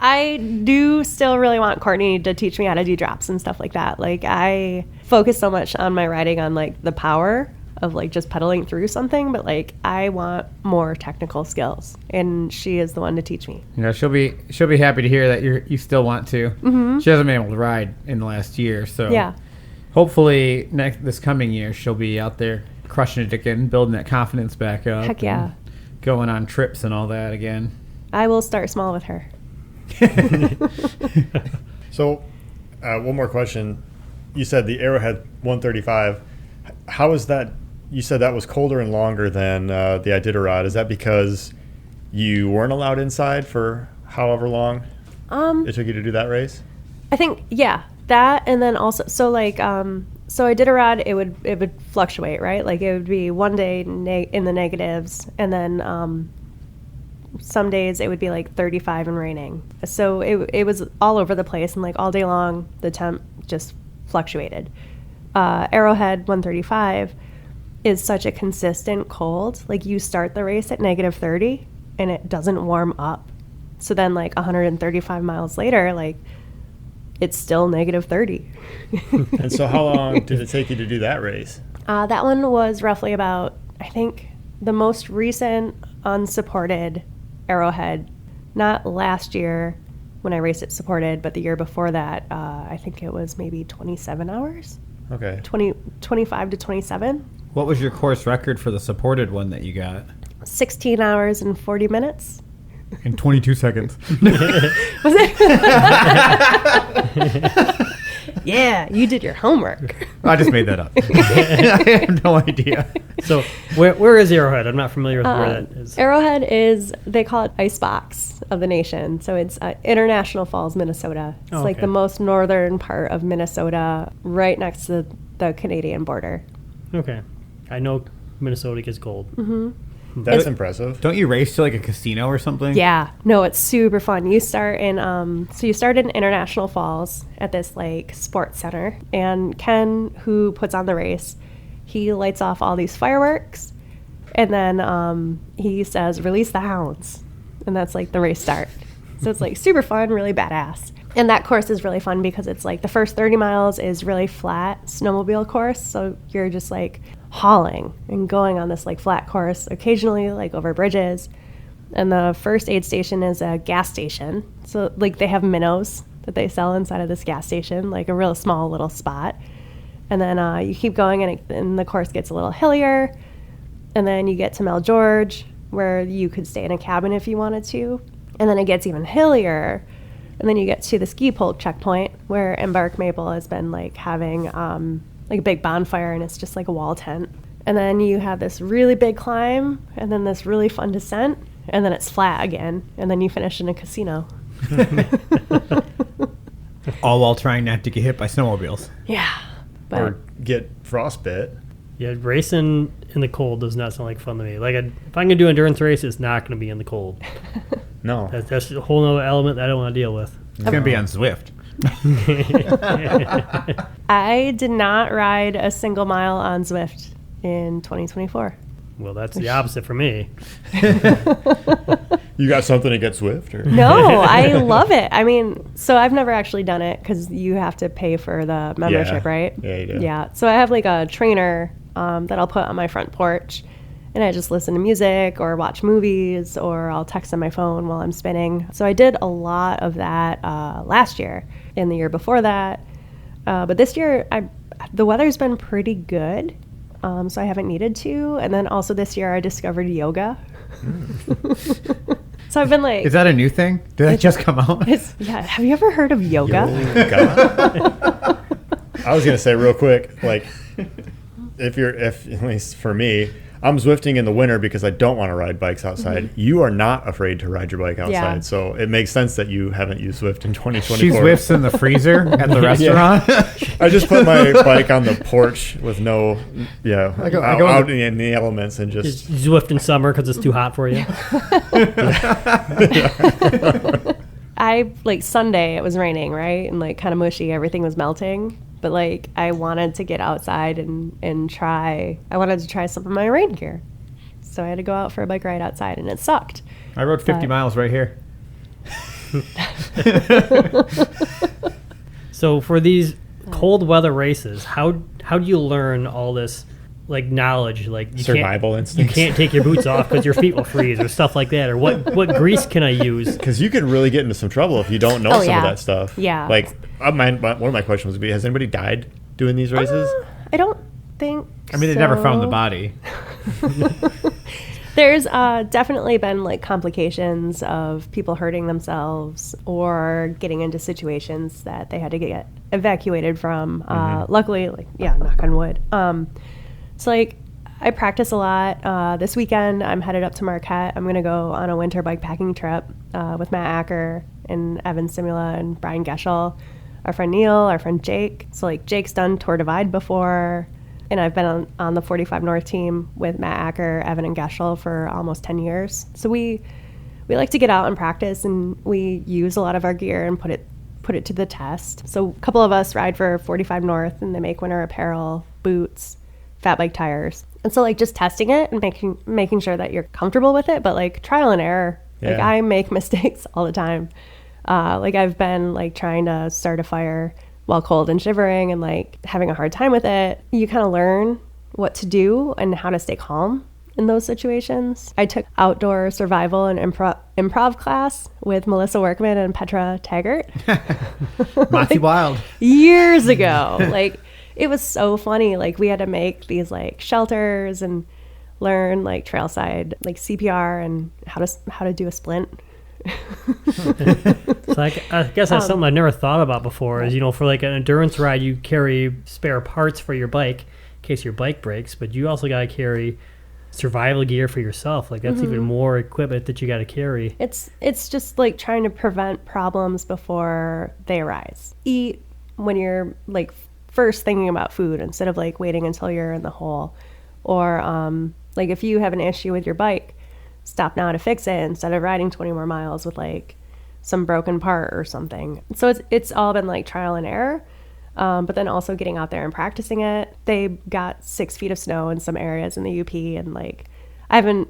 I do still really want Courtney to teach me how to do drops and stuff like that. Like I focus so much on my riding on like the power of like just pedaling through something, but like I want more technical skills, and she is the one to teach me. You know, she'll be happy to hear that you still want to. Mm-hmm. She hasn't been able to ride in the last year, so Yeah. hopefully this coming year she'll be out there crushing it again, building that confidence back up. Heck yeah. and going on trips and all that again. I will start small with her. So, one more question. You said the Arrowhead 135. How is that? You said that was colder and longer than the Iditarod. Is that because you weren't allowed inside for however long it took you to do that race? I think that, and then also so like so Iditarod it would fluctuate, right? Like it would be one day in the negatives, and then some days it would be like 35 and raining. So it was all over the place, and like all day long the temp just fluctuated. Arrowhead 135 is such a consistent cold. Like you start the race at negative 30 and it doesn't warm up. So then like 135 miles later, like it's still negative 30. And so how long did it take you to do that race? That one was roughly about, I think, the most recent unsupported Arrowhead, not last year when I raced it supported, but the year before that, I think it was maybe 27 hours, Okay. 25 to 27. What was your course record for the supported one that you got? 16 hours and 40 minutes. In 22 seconds. Was it? Yeah, you did your homework. I just made that up. I have no idea. So where is Arrowhead? I'm not familiar with where that is. Arrowhead is, they call it Icebox of the nation. So it's International Falls, Minnesota. It's like okay. the most northern part of Minnesota, right next to the Canadian border. Okay, I know Minnesota gets cold. That's impressive. Don't you race to like a casino or something? Yeah, no, it's super fun. You start in International Falls at this like sports center, and Ken, who puts on the race, he lights off all these fireworks, and then he says, "Release the hounds," and that's like the race start. So it's like super fun, really badass. And that course is really fun because it's like the first 30 miles is really flat snowmobile course, so you're just like hauling and going on this like flat course, occasionally like over bridges. And the first aid station is a gas station. So like they have minnows that they sell inside of this gas station, like a real small little spot. And then you keep going and the course gets a little hillier. And then you get to Mel George, where you could stay in a cabin if you wanted to. And then it gets even hillier. And then you get to the ski pole checkpoint, where Embark Maple has been like having like a big bonfire, and it's just like a wall tent. And then you have this really big climb, and then this really fun descent, and then it's flat again, and then you finish in a casino. All while trying not to get hit by snowmobiles. Yeah. But Or get frostbite. Yeah, racing in the cold does not sound like fun to me. Like, if I'm going to do endurance race, it's not going to be in the cold. No. That's a whole other element that I don't want to deal with. It's going to be on Zwift. I did not ride a single mile on Zwift in 2024. Well, that's the opposite for me. You got something to get Swift? Or? No, I love it. I mean, so I've never actually done it because you have to pay for the membership, Yeah. right? Yeah, you do. Yeah. So I have like a trainer that I'll put on my front porch, and I just listen to music or watch movies, or I'll text on my phone while I'm spinning. So I did a lot of that last year and the year before that. But this year, the weather's been pretty good, so I haven't needed to. And then also this year, I discovered yoga. So I've been like... Is that a new thing? Did that just come out? Yeah. Have you ever heard of yoga? I was going to say real quick, like, if at least for me, I'm Zwifting in the winter because I don't want to ride bikes outside. Mm-hmm. You are not afraid to ride your bike outside. Yeah. So it makes sense that you haven't used Zwift in 2024. She Zwifts in the freezer at the restaurant. I just put my bike on the porch with no, out in the elements and just Zwift in summer because it's too hot for you. Sunday, it was raining, right? And like kind of mushy, everything was melting. But like I wanted to get outside and try. I wanted to try some of my rain gear, so I had to go out for a bike ride outside, and it sucked. I rode 50 miles right here. So for these cold weather races, how do you learn all this like knowledge? Like you survival instincts. You can't take your boots off because your feet will freeze, or stuff like that. Or what grease can I use? Because you could really get into some trouble if you don't know some of that stuff. Yeah. Like one of my questions would be: has anybody died doing these races? I don't think. I mean, they never found the body. There's definitely been like complications of people hurting themselves or getting into situations that they had to get evacuated from. Luckily, knock on wood. So like I practice a lot. This weekend I'm headed up to Marquette. I'm going to go on a winter bike packing trip with Matt Acker and Evan Simula and Brian Geschel, our friend Neil, our friend Jake. So like Jake's done Tour Divide before, and I've been on the 45 North team with Matt Acker, Evan, and Geschel for almost 10 years. So we like to get out and practice, and we use a lot of our gear and put it to the test. So a couple of us ride for 45 North, and they make winter apparel, boots, fat bike tires. And so like just testing it and making sure that you're comfortable with it, but like trial and error. Yeah. Like I make mistakes all the time. Like I've been like trying to start a fire while cold and shivering and like having a hard time with it. You kind of learn what to do and how to stay calm in those situations. I took outdoor survival and improv class with Melissa Workman and Petra Taggart. Monty Wild. Years ago. Like it was so funny. Like we had to make these like shelters and learn like trailside like CPR and how to do a splint. So I guess that's something I've never thought about before is, for like an endurance ride, you carry spare parts for your bike in case your bike breaks, but you also got to carry survival gear for yourself. Like that's even more equipment that you got to carry. It's just like trying to prevent problems before they arise. Eat when you're like first thinking about food instead of like waiting until you're in the hole, or Like if you have an issue with your bike, stop now to fix it instead of riding 20 more miles with like some broken part or something. So it's all been like trial and error. But then also getting out there and practicing it. They got 6 feet of snow in some areas in the UP, and like I haven't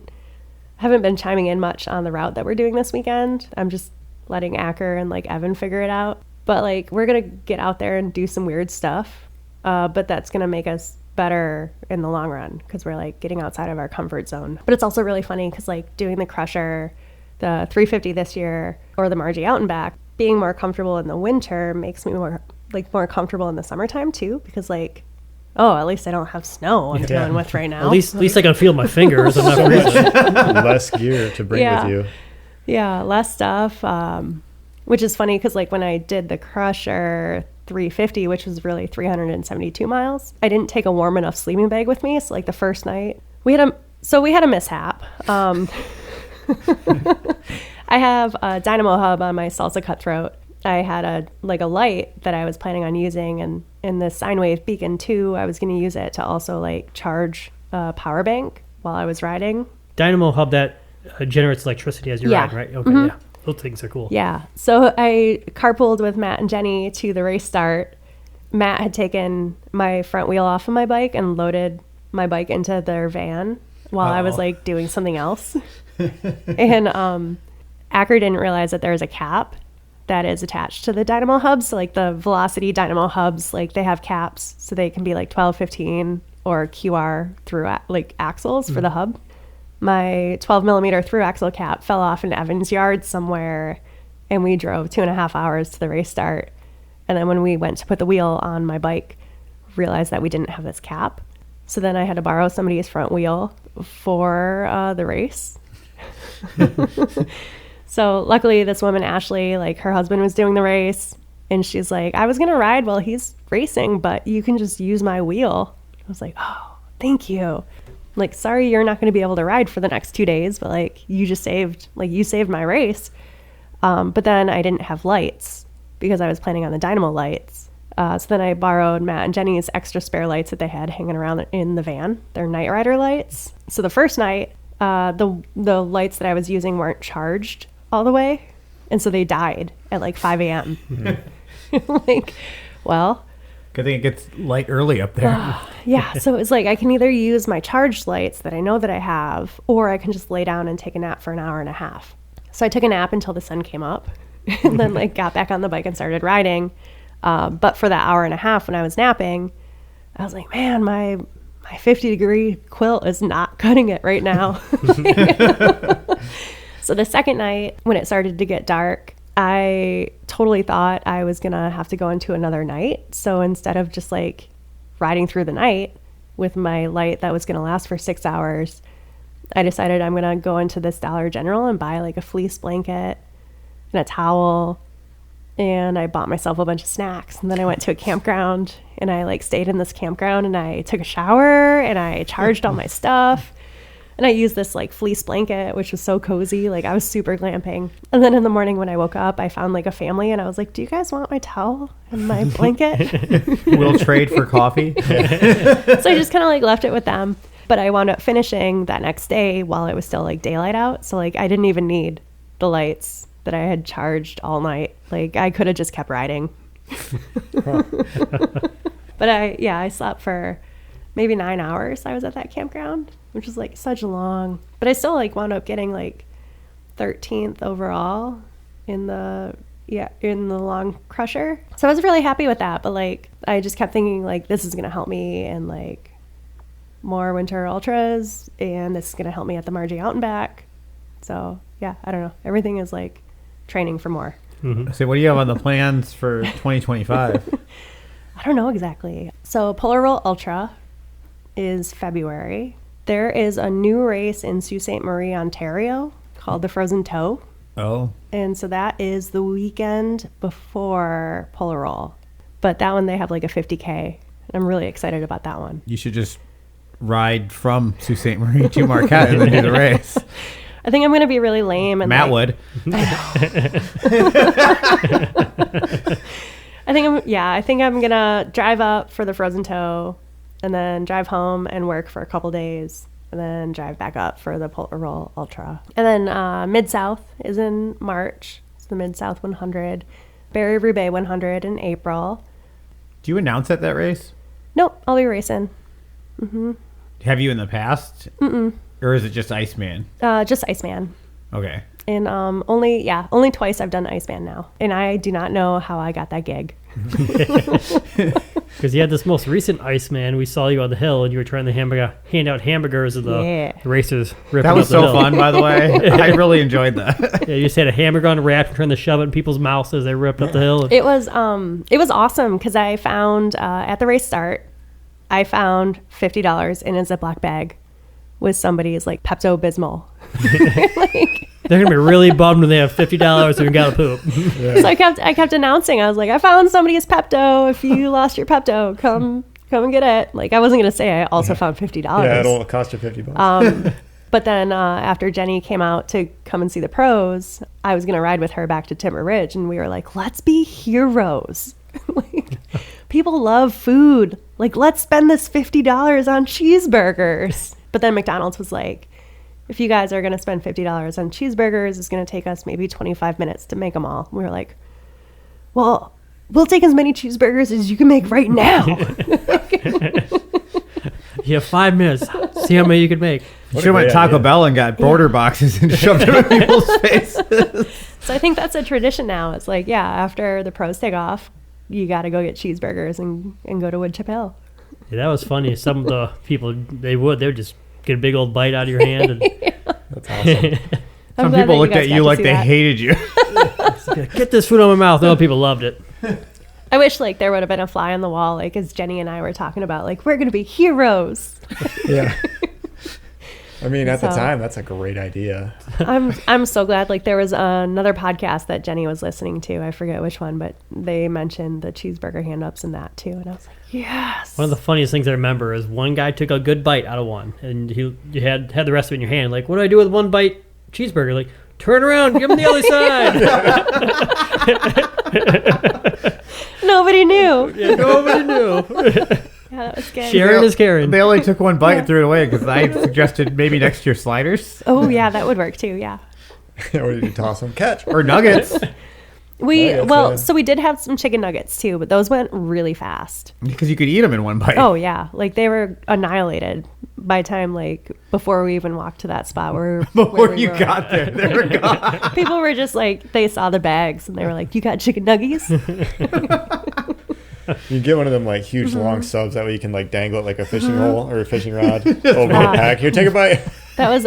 been chiming in much on the route that we're doing this weekend. I'm just letting Acker and like Evan figure it out. But like we're gonna get out there and do some weird stuff. But that's gonna make us better in the long run because we're like getting outside of our comfort zone. But it's also really funny because like doing the Crusher, the 350 this year, or the Margie out and back, being more comfortable in the winter makes me more comfortable in the summertime too, because like, oh, at least I don't have snow I'm dealing with right now. At least I can feel my fingers. I'm not freezing. Less gear to bring with you. Yeah, less stuff. Which is funny because like when I did the Crusher 350, which was really 372 miles, I didn't take a warm enough sleeping bag with me. So like the first night we had a mishap. I have a dynamo hub on my Salsa Cutthroat. I had a light that I was planning on using, and in the sine wave beacon too, I was going to use it to also like charge a power bank while I was riding. Dynamo hub that generates electricity as you ride, right? Okay, yeah. Those things are cool. Yeah. So I carpooled with Matt and Jenny to the race start. Matt had taken my front wheel off of my bike and loaded my bike into their van while I was like doing something else. And Acker didn't realize that there was a cap that is attached to the dynamo hubs. So like the Velocity dynamo hubs, like they have caps so they can be like 12, 15 or QR through like axles for the hub. My 12 millimeter through axle cap fell off in Evan's yard somewhere, and we drove 2.5 hours to the race start. And then when we went to put the wheel on my bike, realized that we didn't have this cap. So then I had to borrow somebody's front wheel for the race. So luckily this woman, Ashley, like her husband was doing the race, and she's like, I was going to ride while he's racing, but you can just use my wheel. I was like, oh, thank you. Like, sorry, you're not going to be able to ride for the next 2 days, but like you saved my race. But then I didn't have lights because I was planning on the dynamo lights. So then I borrowed Matt and Jenny's extra spare lights that they had hanging around in the van. They're Night Rider lights. So the first night, the lights that I was using weren't charged all the way, and so they died at like 5 a.m. Like, well, good thing it gets light early up there. Yeah, so it's like I can either use my charged lights that I know that I have, or I can just lay down and take a nap for an hour and a half. So I took a nap until the sun came up, and then like got back on the bike and started riding. But for that hour and a half when I was napping, I was like, man, my 50-degree quilt is not cutting it right now. So the second night, when it started to get dark, I totally thought I was going to have to go into another night. So instead of just like riding through the night with my light that was going to last for 6 hours, I decided I'm going to go into this Dollar General and buy like a fleece blanket and a towel. And I bought myself a bunch of snacks. And then I went to a campground, and I like stayed in this campground, and I took a shower, and I charged all my stuff. And I used this like fleece blanket, which was so cozy. Like I was super glamping. And then in the morning when I woke up, I found like a family, and I was like, do you guys want my towel and my blanket? We'll trade for coffee. So I just kind of like left it with them. But I wound up finishing that next day while it was still like daylight out. So like I didn't even need the lights that I had charged all night. Like I could have just kept riding. But I slept for maybe 9 hours. I was at that campground, which was like such a long, but I still like wound up getting like 13th overall in the long Crusher. So I was really happy with that. But like I just kept thinking like this is gonna help me in like more winter ultras, and this is gonna help me at the Margie out and back. So yeah, I don't know, everything is like training for more. So what do you have on the plans for 2025? I don't know exactly. So Polar Roll Ultra is February. There is a new race in Sault Ste. Marie, Ontario called the Frozen Toe. Oh. And so that is the weekend before Polar Roll. But that one, they have like a 50K. I'm really excited about that one. You should just ride from Sault Ste. Marie to Marquette and then do the race. I think I'm going to be really lame. And Matt like, would. I think I'm going to drive up for the Frozen Toe and then drive home and work for a couple days and then drive back up for the Polar Roll Ultra. And then Mid-South is in March. It's the Mid-South 100. Barry Roubaix 100 in April. Do you announce at that race? Nope, I'll be racing. Have you in the past? Mm-mm. Or is it just Iceman? Just Iceman. Okay. And only twice I've done Iceman now. And I do not know how I got that gig. Because you had this most recent Iceman. We saw you on the hill, and you were trying to hand out hamburgers to the racers ripping That was up the so hill. fun, by the way. I really enjoyed that. Yeah, you just had a hamburger on a rack and trying to shove it in people's mouths as they ripped up the hill. It was awesome because I found at the race start, I found $50 in a Ziploc bag with somebody's like Pepto-Bismol. They're gonna be really bummed when they have $50 and gotta poop. So I kept announcing. I was like, I found somebody's Pepto. If you lost your Pepto, come and get it. Like I wasn't gonna say I also found $50. Yeah, it'll cost you $50. But then after Jenny came out to come and see the pros, I was gonna ride with her back to Timber Ridge, and we were like, let's be heroes. Like, people love food. Like, let's spend this $50 on cheeseburgers. But then McDonald's was like, if you guys are going to spend $50 on cheeseburgers, it's going to take us maybe 25 minutes to make them all. We were like, well, we'll take as many cheeseburgers as you can make right now. You have 5 minutes. See how many you could make. You should have went Taco Bell and got border boxes and shoved them in people's faces. So I think that's a tradition now. It's like, yeah, after the pros take off, you got to go get cheeseburgers and go to Wood Chip Hill. Yeah, that was funny. Some of the people, they would just get a big old bite out of your hand. And That's awesome. Some people looked at you like they hated you. get this food out of my mouth. No, people loved it. I wish like there would have been a fly on the wall, like as Jenny and I were talking about, like we're going to be heroes. Yeah. I mean, at the time, that's a great idea. I'm so glad. Like there was another podcast that Jenny was listening to. I forget which one, but they mentioned the cheeseburger hand-ups and that too. And I was like, yes. One of the funniest things I remember is one guy took a good bite out of one, and you had the rest of it in your hand. Like, what do I do with one bite cheeseburger? Like, turn around, give him the other side. Nobody knew. Yeah, nobody knew. Yeah, that was good. Sharon is Karen. They only took one bite and threw it away because I suggested maybe next to your sliders. Oh yeah, that would work too. Yeah. Or did you toss them? Catch. Or nuggets. So we did have some chicken nuggets too, but those went really fast. Because you could eat them in one bite. Oh yeah, like they were annihilated by time like before we even walked to that spot where we were. Got there, they were gone. People were just like, they saw the bags and they were like, "You got chicken nuggies?" You get one of them like huge long subs, that way you can like dangle it like a fishing hole or a fishing rod over the pack. Here, take a bite. That was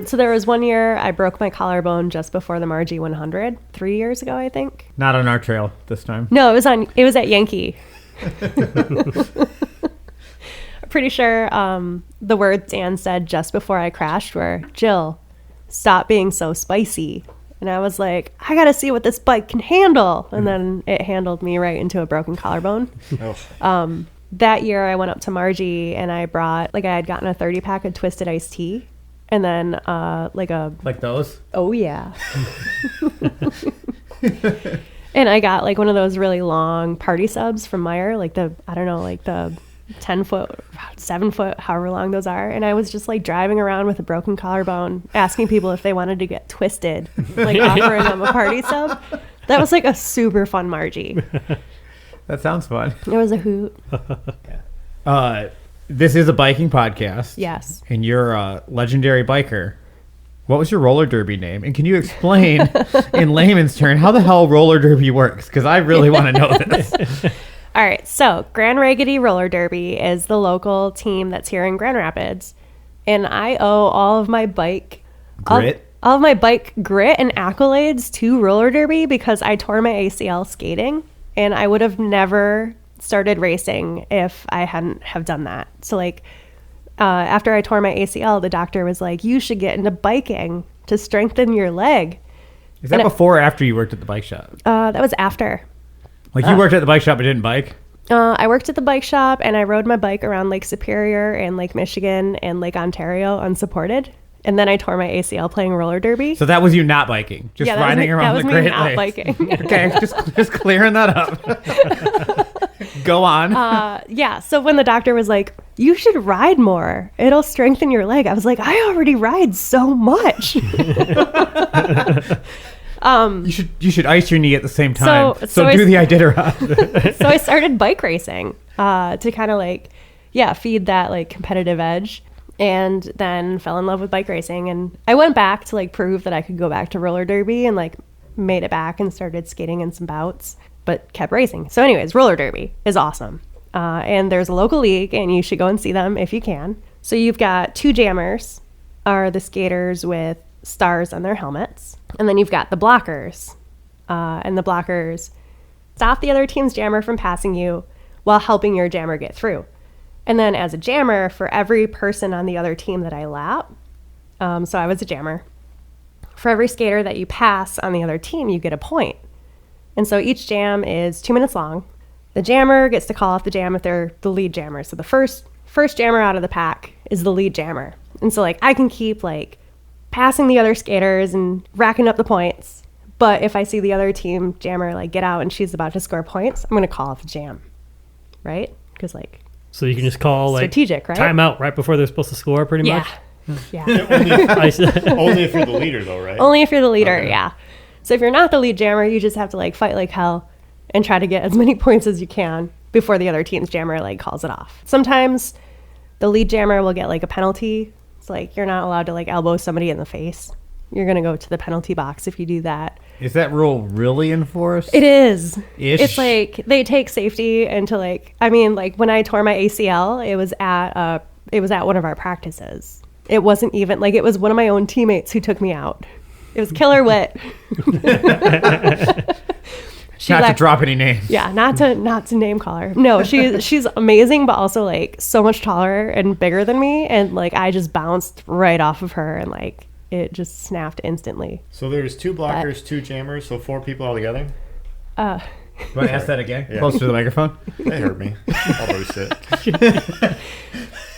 so there was one year I broke my collarbone just before the Margie 100, 3 years ago, I think. Not on our trail this time. No, it was at Yankee. Pretty sure the words Dan said just before I crashed were, "Jill, stop being so spicy." And I was like, I got to see what this bike can handle. And then it handled me right into a broken collarbone. Oh. That year I went up to Margie and I brought, like I had gotten a 30 pack of Twisted Iced Tea. And then Like those? Oh yeah. And I got like one of those really long party subs from Meijer, like the 10 foot, 7 foot, however long those are. And I was just like driving around with a broken collarbone, asking people if they wanted to get twisted, like offering them a party sub. That was like a super fun Margie. That sounds fun. It was a hoot. This is a biking podcast. Yes. And you're a legendary biker. What was your roller derby name? And can you explain in layman's term how the hell roller derby works? Because I really want to know this. All right, so Grand Raggedy Roller Derby is the local team that's here in Grand Rapids, and I owe all of my bike Grit? all of my bike grit and accolades to roller derby because I tore my ACL skating, and I would have never started racing if I hadn't have done that. So like after I tore my ACL, the doctor was like, "You should get into biking to strengthen your leg." Is that before or after you worked at the bike shop? That was after. Like you worked at the bike shop but didn't bike? I worked at the bike shop and I rode my bike around Lake Superior and Lake Michigan and Lake Ontario unsupported. And then I tore my ACL playing roller derby. So that was you not biking, just riding around the Great Lakes. That was me not biking. Okay, just clearing that up. Go on. Yeah. So when the doctor was like, you should ride more, it'll strengthen your leg, I was like, I already ride so much. You should ice your knee at the same time. So do the Iditarod. So I started bike racing to kind of like, feed that like competitive edge, and then fell in love with bike racing. And I went back to like prove that I could go back to roller derby, and like made it back and started skating in some bouts, but kept racing. So anyways, roller derby is awesome. And there's a local league, and you should go and see them if you can. So you've got 2 jammers, are the skaters with stars on their helmets. And then you've got the blockers. And the blockers stop the other team's jammer from passing you while helping your jammer get through. And then as a jammer, for every person on the other team that I lap, so I was a jammer, for every skater that you pass on the other team, you get a point. And so each jam is 2 minutes long. The jammer gets to call off the jam if they're the lead jammer. So the first jammer out of the pack is the lead jammer. And so like I can keep like passing the other skaters and racking up the points. But if I see the other team jammer like get out and she's about to score points, I'm going to call off the jam. Right? Because like... So you can just call like strategic, right? timeout right before they're supposed to score pretty much? Yeah. Only if you're the leader, though, right? Only if you're the leader, Okay. yeah. So if you're not the lead jammer, you just have to like fight like hell and try to get as many points as you can before the other team's jammer like calls it off. Sometimes the lead jammer will get like a penalty. It's like you're not allowed to like elbow somebody in the face. You're going to go to the penalty box if you do that. Is that rule really enforced? It is. Ish. It's like they take safety into like, I mean, like when I tore my ACL, it was at one of our practices. It wasn't even like, it was one of my own teammates who took me out. It was Killer Wit. Not to drop any names. Yeah, not to name call her. No, she's amazing, but also like so much taller and bigger than me, and like I just bounced right off of her, and like it just snapped instantly. So there's 2 blockers, 2 jammers, so 4 people altogether? Want to ask that again? Yeah. Closer to the microphone. They heard me. I'll roast it.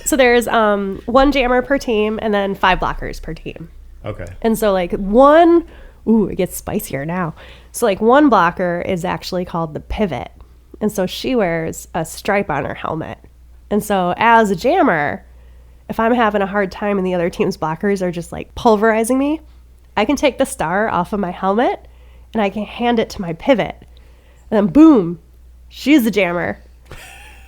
So there's 1 jammer per team, and then 5 blockers per team. Okay. And so like it gets spicier now. So like 1 blocker is actually called the pivot. And so she wears a stripe on her helmet. And so as a jammer, if I'm having a hard time and the other team's blockers are just like pulverizing me, I can take the star off of my helmet and I can hand it to my pivot. And then boom, she's the jammer.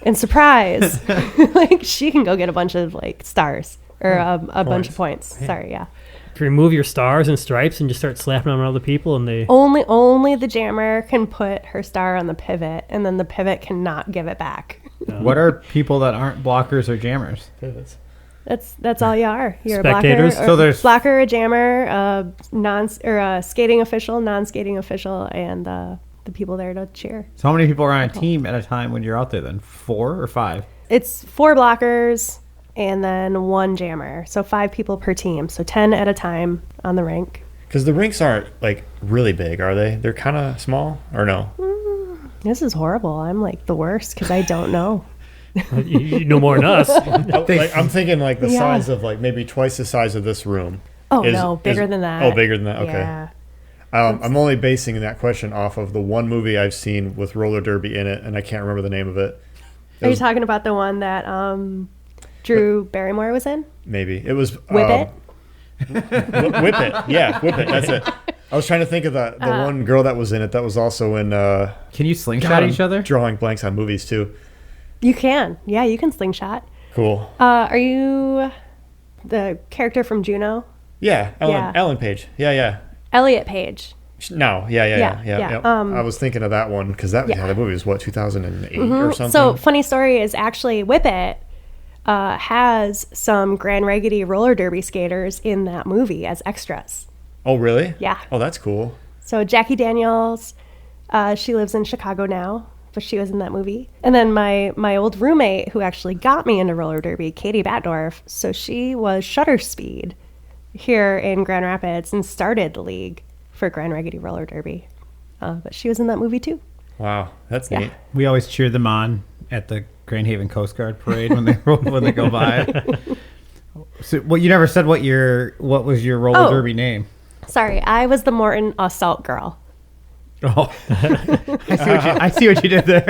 And surprise, like she can go get a bunch of like stars or a bunch of points. Sorry, yeah. Can you remove your stars and stripes and just start slapping them on other people and they... Only the jammer can put her star on the pivot, and then the pivot cannot give it back. What are people that aren't blockers or jammers? Pivots. That's all you are. You're Spectators? a blocker, So there's- blocker, a jammer, a skating official, non-skating official, and the people there to cheer. So how many people are on a team at a time when you're out there then? 4 or 5? It's 4 blockers and then 1 jammer. So 5 people per team. So 10 at a time on the rink. Because the rinks aren't like really big, are they? They're kind of small, or no? This is horrible. I'm like the worst because I don't know. You know more than us. Like, I'm thinking like the Yeah. size of like maybe twice the size of this room. Oh, no, bigger than that. Oh, bigger than that. Okay. Yeah. I'm only basing that question off of the one movie I've seen with roller derby in it, and I can't remember the name of it. Are you talking about the one that Drew Barrymore was in? Maybe it was Whip It? Whip It. Yeah, Whip It. That's it. I was trying to think of the one girl that was in it that was also in. Can you slingshot God, I'm each other? Drawing blanks on movies too. You can. Yeah, you can slingshot. Cool. Are you the character from Juno? Yeah, Yeah. Ellen Page. Yeah. Elliot Page. No, yeah. Yeah. I was thinking of that one because that the movie was what 2008 or something. So funny story is actually Whip It has some Grand Raggedy roller derby skaters in that movie as extras. Oh, really? Yeah. Oh, that's cool. So Jackie Daniels, she lives in Chicago now, but she was in that movie. And then my old roommate who actually got me into roller derby, Katie Batdorf, so she was shutter speed here in Grand Rapids and started the league for Grand Raggedy roller derby. But she was in that movie too. Wow, that's neat. We always cheer them on at the Grand Haven Coast Guard parade when they go by. So, well, you never said what was your roller derby name? Sorry, I was the Morton Assault Girl. Oh, I see what you did there.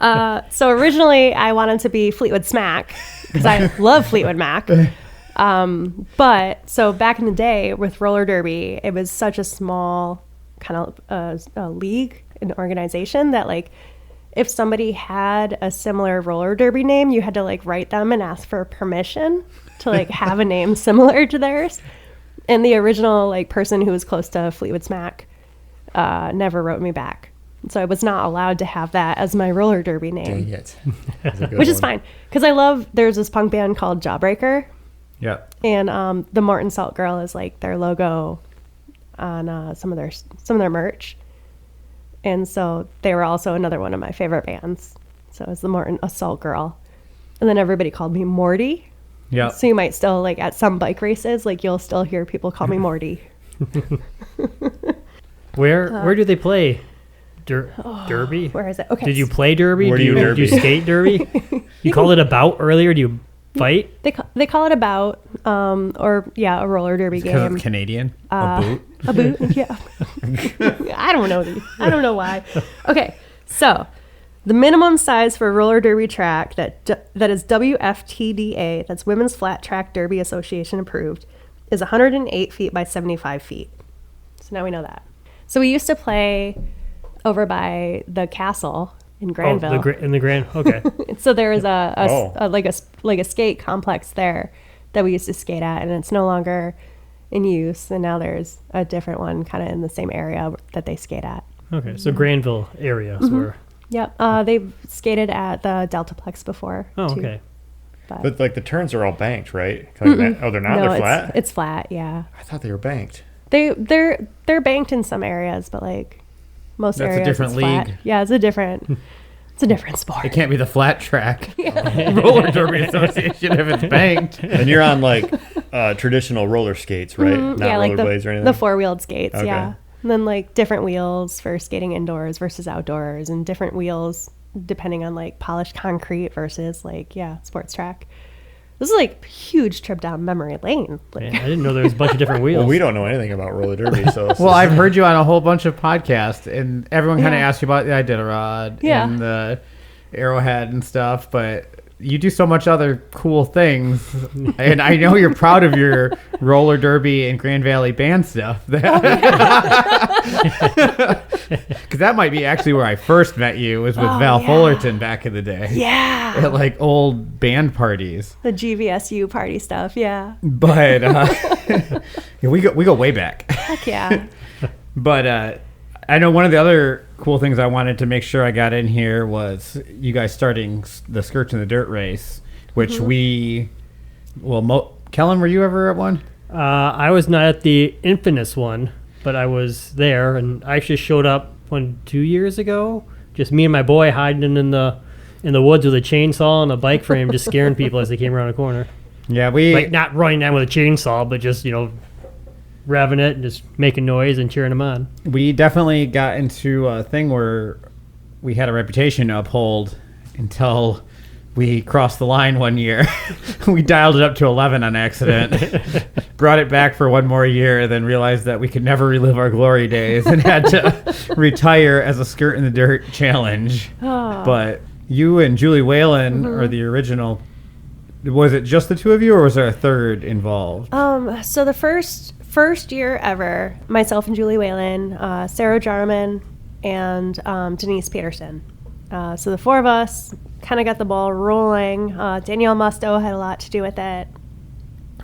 Heyo. So originally I wanted to be Fleetwood Smac because I love Fleetwood Mac. But so back in the day with roller derby, it was such a small kind of a league, an organization that like if somebody had a similar roller derby name, you had to like write them and ask for permission to like have a name similar to theirs. And the original like person who was close to Fleetwood Smac never wrote me back. So I was not allowed to have that as my roller derby name. Dang it. That's a good Which is one. fine. Because there's this punk band called Jawbreaker. Yeah. And the Morton Salt Girl is like their logo on some of their merch. And so they were also another one of my favorite bands. So it was the Morton Assault Girl. And then everybody called me Morty. Yeah. So you might still, like, at some bike races, like, you'll still hear people call me Morty. Where do they play? Derby? Where is it? Okay. Did you play derby? Where do you Do derby? you skate derby? You called it a bout earlier. Do you fight? They call it a bout, a roller derby Because game. it's Canadian. A boot. A boot, yeah. I don't know. I don't know why. Okay, so the minimum size for a roller derby track that is WFTDA, that's Women's Flat Track Derby Association approved, is 108 feet by 75 feet. So now we know that. So we used to play over by the castle in Granville. In the Grand. Okay. So there was a skate complex there that we used to skate at, and it's no longer in use. And now there's a different one kind of in the same area that they skate at. Okay. So Granville area is where. Yep. They've skated at the Deltaplex before. Oh, too. okay. But like the turns are all banked, right? Like they're not. No, They're flat. It's flat. Yeah. I thought they were banked. They're banked in some areas, but like most That's a areas different it's flat. league. Yeah, it's a different sport. It can't be the flat track roller derby association if it's banked. And you're on like traditional roller skates, right? Not yeah, like rollerblades or anything. the four-wheeled skates. Okay. Yeah. And then like different wheels for skating indoors versus outdoors, and different wheels depending on like polished concrete versus like sports track. This is like a huge trip down memory lane. Like, Man, I didn't know there was a bunch of different wheels. Well, we don't know anything about roller derby, so Well, I've heard you on a whole bunch of podcasts, and everyone kind of Yeah. asks you about the Iditarod Yeah. and the Arrowhead and stuff, but you do so much other cool things, and I know you're proud of your roller derby and Grand Valley band stuff. Because that might be actually where I first met you, was with Val yeah. Fullerton back in the day. yeah, At like old band parties. the GVSU party stuff. Yeah, But yeah, we go way back. heck yeah. But I know one of the other cool things I wanted to make sure I got in here was you guys starting the Skirts in the Dirt race, which Kellen, were you ever at one? I was not at the infamous one, but I was there, and I actually showed up 2 years ago. Just me and my boy hiding in the woods with a chainsaw and a bike frame, just scaring people as they came around a corner. Yeah, Like not running down with a chainsaw, but just revving it and just making noise and cheering them on. we definitely got into a thing where we had a reputation to uphold until we crossed the line one year. We dialed it up to 11 on accident, brought it back for one more year, then realized that we could never relive our glory days and had to retire as a Skirt in the Dirt challenge. But you and Julie Whalen are the original. Was it just the two of you, or was there a third involved? So the first year ever, myself and Julie Whalen, Sarah Jarman, and Denise Peterson. So the four of us kind of got the ball rolling. Danielle Musto had a lot to do with it.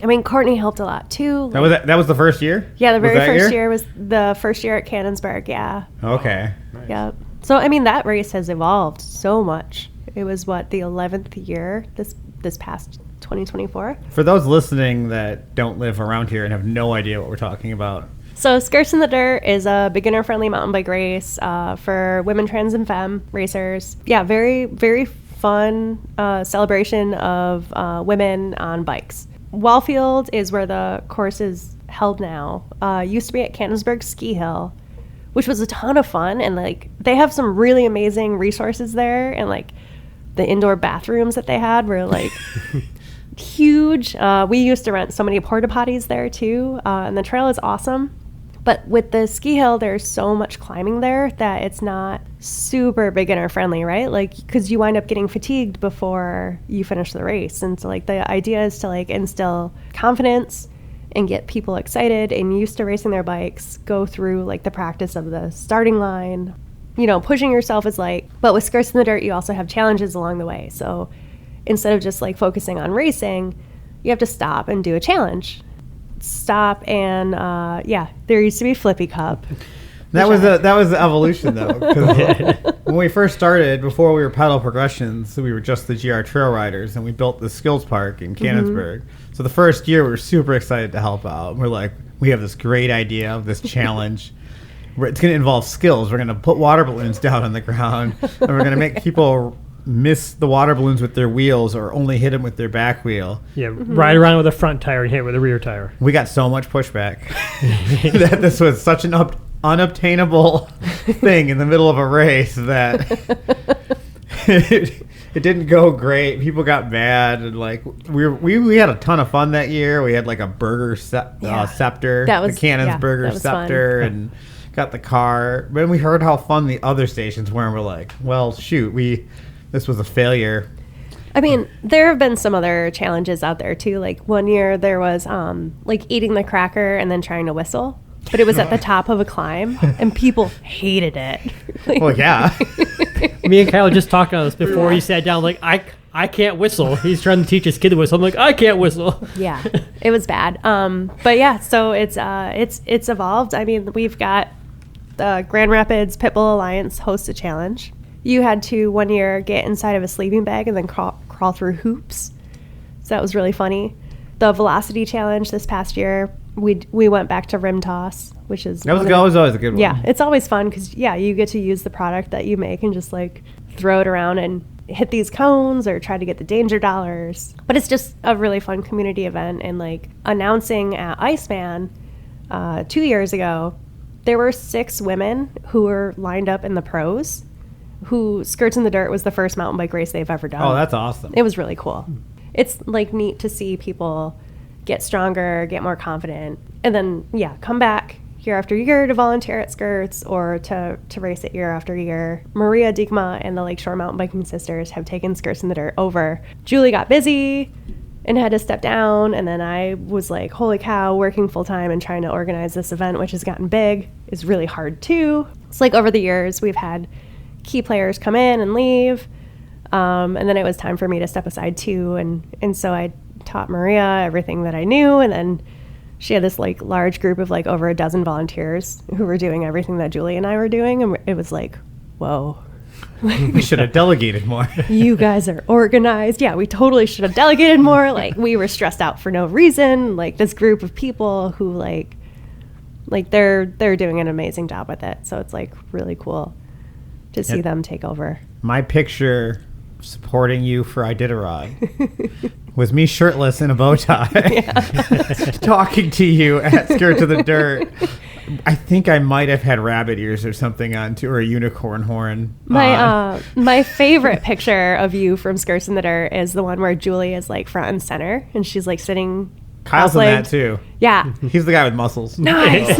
I mean, Courtney helped a lot too. That was the first year? Yeah, the Was very that first year was the first year at Cannonsburg. Yeah. Okay. Yeah. So I mean, that race has evolved so much. It was the 11th year this past 2024. For those listening that don't live around here and have no idea what we're talking about. So Skirts in the Dirt is a beginner-friendly mountain bike race for women, trans, and femme racers. Yeah, very, very fun celebration of women on bikes. Wallfield is where the course is held now. Used to be at Cannonsburg Ski Hill, which was a ton of fun. And, like, they have some really amazing resources there. And, like, the indoor bathrooms that they had were, like... huge. We used to rent so many porta potties there too, and the trail is awesome. But with the ski hill, there's so much climbing there that it's not super beginner friendly, right? Like, because you wind up getting fatigued before you finish the race. And so, like, the idea is to, like, instill confidence and get people excited and used to racing their bikes, go through, like, the practice of the starting line. You know, pushing yourself is like, but with Skirts in the Dirt, you also have challenges along the way. So instead of just, like, focusing on racing, you have to stop and do a challenge. Stop and there used to be Flippy Cup. That was the evolution though. 'Cause when we first started, before we were pedal progressions, we were just the GR Trail Riders, and we built the skills park in Canonsburg. So the first year we were super excited to help out. We're like, we have this great idea of this challenge. It's going to involve skills. We're going to put water balloons down on the ground, and we're going to make people miss the water balloons with their wheels or only hit them with their back wheel. Yeah, ride around with a front tire and hit with a rear tire. We got so much pushback that this was such an unobtainable thing in the middle of a race that it didn't go great. People got mad, and like we had a ton of fun that year. We had like a burger scepter, That was, the Cannon's burger that was scepter, fun. and got the car. When we heard how fun the other stations were, and we're like, well, shoot, this was a failure. I mean, there have been some other challenges out there too. Like one year there was like eating the cracker and then trying to whistle, but it was at the top of a climb and people hated it. Well, yeah. Me and Kyle just talked about this before he sat down. Like, I can't whistle. He's trying to teach his kid to whistle. I'm like, I can't whistle. Yeah, it was bad. But yeah, so it's evolved. I mean, we've got the Grand Rapids Pitbull Alliance host a challenge. You had to one year get inside of a sleeping bag and then crawl through hoops. So that was really funny. The Velocity Challenge this past year, we went back to rim toss, which is That was always a good one. Yeah, it's always fun because you get to use the product that you make and just like throw it around and hit these cones or try to get the danger dollars. But it's just a really fun community event. And like announcing at Iceman 2 years ago, there were 6 women who were lined up in the pros who Skirts in the Dirt was the first mountain bike race they've ever done. Oh, that's awesome. It was really cool. It's like neat to see people get stronger, get more confident, and then come back year after year to volunteer at Skirts or to race it year after year. Maria Diekma and the Lakeshore Mountain Biking Sisters have taken Skirts in the Dirt over. Julie got busy and had to step down, and then I was like, holy cow, working full-time and trying to organize this event, which has gotten big, is really hard too. It's like over the years we've had key players come in and leave, and then it was time for me to step aside too, and so I taught Maria everything that I knew, and then she had this like large group of like over a dozen volunteers who were doing everything that Julie and I were doing, and it was like, whoa. We should have delegated more. You guys are organized. Yeah, we totally should have delegated more. Like we were stressed out for no reason. Like this group of people who like they're doing an amazing job with it. So it's like really cool to see them take over. My picture supporting you for Iditarod was me shirtless in a bow tie talking to you at Skirts of the Dirt. I think I might have had rabbit ears or something on too, or a unicorn horn. My favorite picture of you from Skirts in the Dirt is the one where Julie is like front and center and she's like sitting. Kyle's in that too. Yeah. He's the guy with muscles. Nice.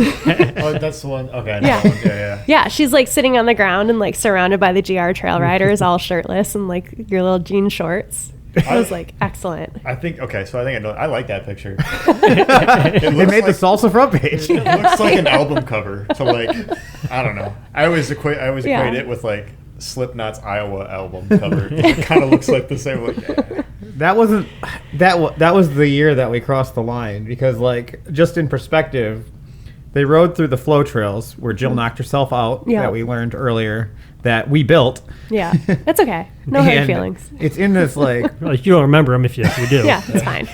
Oh, that's the one. Okay. Yeah. Yeah, she's like sitting on the ground and like surrounded by the GR Trail Riders, all shirtless and like your little jean shorts. It was like excellent. I think I know. I like that picture. It made the salsa front page. It looks like an album cover. So like, I don't know. I always equate it with like Slipknot's Iowa album cover. It kind of looks like the same. Like, That was the year that we crossed the line, because like just in perspective, they rode through the flow trails where Jill knocked herself out that we learned earlier that we built. Yeah, it's okay. No hard feelings. It's in this like well, you don't remember them if you do. Yeah, it's fine.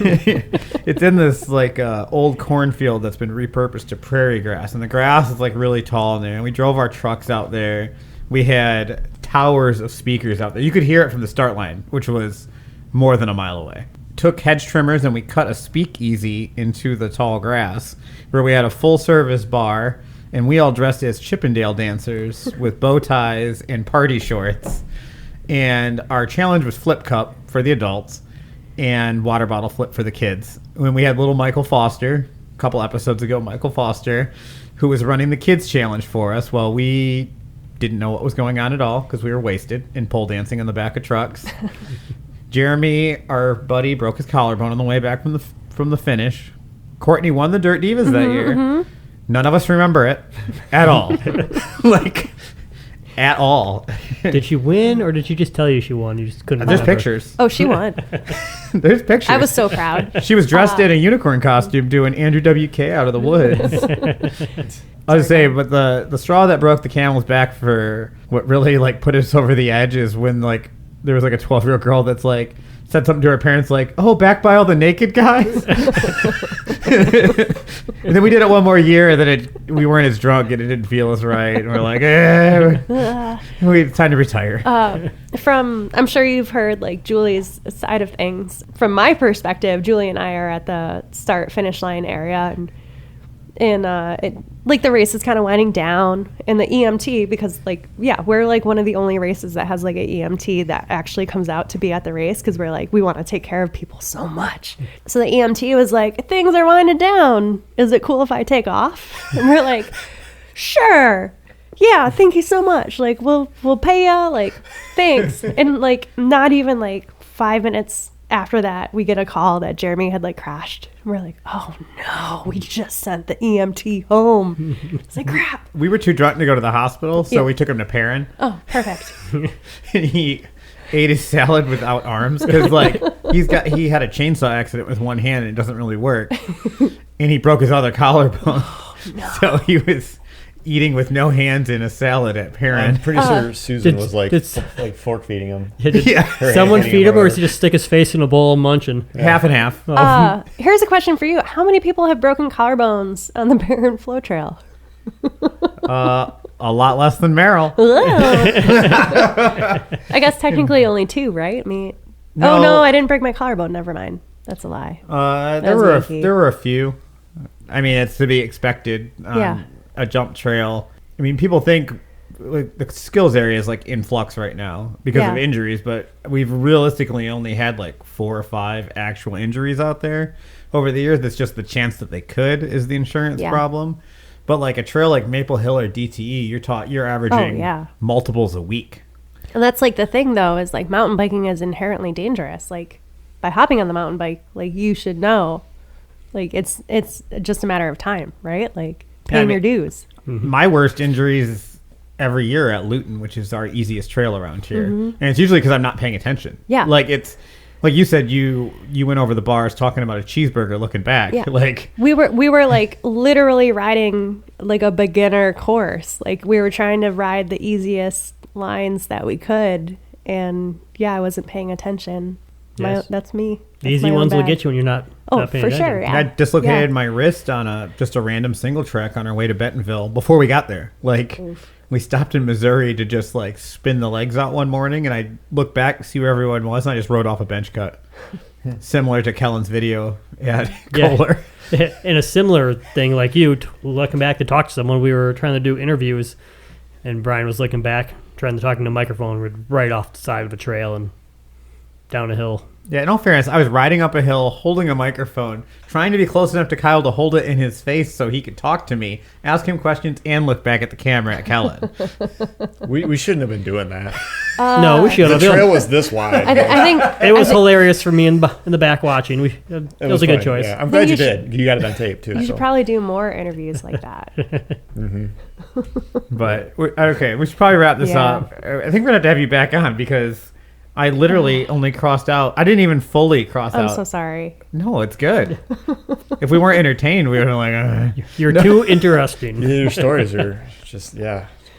It's in this like old cornfield that's been repurposed to prairie grass, and the grass is like really tall in there. And we drove our trucks out there. We had towers of speakers out there. You could hear it from the start line, which was more than a mile away. Took hedge trimmers and we cut a speakeasy into the tall grass where we had a full service bar, and we all dressed as Chippendale dancers with bow ties and party shorts. And our challenge was flip cup for the adults and water bottle flip for the kids. When we had little Michael Foster, a couple episodes ago, Michael Foster, who was running the kids challenge for us while we didn't know what was going on at all because we were wasted and pole dancing in the back of trucks. Jeremy, our buddy, broke his collarbone on the way back from the finish. Courtney won the Dirt Divas that year. None of us remember it at all. Like, at all. Did she win, or did she just tell you she won? You just couldn't There's remember. pictures. Oh, she won. There's pictures. I was so proud. She was dressed in a unicorn costume doing Andrew WK out of the woods. I was saying, but the straw that broke the camel's back for what really like put us over the edge is when like there was like a 12-year-old girl that's like said something to her parents like, "Oh, back by all the naked guys." And then we did it one more year, and then we weren't as drunk, and it didn't feel as right. And we're like, it's time to retire. I'm sure you've heard like Julie's side of things. From my perspective, Julie and I are at the start-finish line area, and like the race is kind of winding down, and the EMT, because like, yeah, we're like one of the only races that has like an EMT that actually comes out to be at the race, because we're like, we want to take care of people so much. So the EMT was like, things are winding down, is it cool if I take off? And we're like, sure, yeah, thank you so much, like we'll pay ya, like thanks. And like not even like 5 minutes after that, we get a call that Jeremy had like crashed. And we're like, oh no, we just sent the EMT home. It's like, crap. We were too drunk to go to the hospital, so we took him to Perrin. Oh, perfect. And he ate his salad without arms because like he had a chainsaw accident with one hand and it doesn't really work. And he broke his other collarbone. Oh, no. So he was eating with no hands in a salad at Perrin. I'm pretty sure Susan was like fork feeding him. Someone feed him, or does he just stick his face in a bowl and munching? Half and half. Here's a question for you. How many people have broken collarbones on the Perrin Flow Trail? A lot less than Meryl. I guess technically only 2, right? No. Oh, no, I didn't break my collarbone. Never mind. That's a lie. There were a few. I mean, it's to be expected. Yeah. A jump trail. I mean, people think like the skills area is like in flux right now because of injuries, but we've realistically only had like 4 or 5 actual injuries out there over the years. That's just the chance that they could is the insurance problem. But like a trail like Maple Hill or DTE, you're averaging multiples a week. And that's like the thing though, is like mountain biking is inherently dangerous. Like by hopping on the mountain bike, like you should know, like it's just a matter of time, right? Like paying your dues. My worst injuries every year at Luton, which is our easiest trail around here, and it's usually because I'm not paying attention. Yeah, like it's like you said, you went over the bars talking about a cheeseburger, looking back. Yeah. Like we were like literally riding like a beginner course. Like we were trying to ride the easiest lines that we could, and I wasn't paying attention. Yes. That's me. The easy ones will get you when you're not. Oh, paying for attention. sure. Yeah. I dislocated my wrist on just a random single track on our way to Bentonville before we got there. Like we stopped in Missouri to just like spin the legs out one morning, and I looked back to see where everyone was, and I just rode off a bench cut. Similar to Kellen's video at Kohler. In a similar thing, like you, looking back to talk to someone, we were trying to do interviews, and Brian was looking back, trying to talk into a microphone. We're right off the side of a trail and down a hill. Yeah, in all fairness, I was riding up a hill, holding a microphone, trying to be close enough to Kyle to hold it in his face so he could talk to me, ask him questions, and look back at the camera at Kellen. We shouldn't have been doing that. No, we should have. The trail was this wide. I think it was hilarious for me in the back watching. It was a good choice. Yeah, I'm glad you did. You got it on tape, too. You should probably do more interviews like that. But, okay, we should probably wrap this up. I think we're going to have to have you back on because I literally only crossed out. I didn't even fully cross out. I'm so sorry. No, it's good. If we weren't entertained, we would have like, You're too interesting. Your stories are just,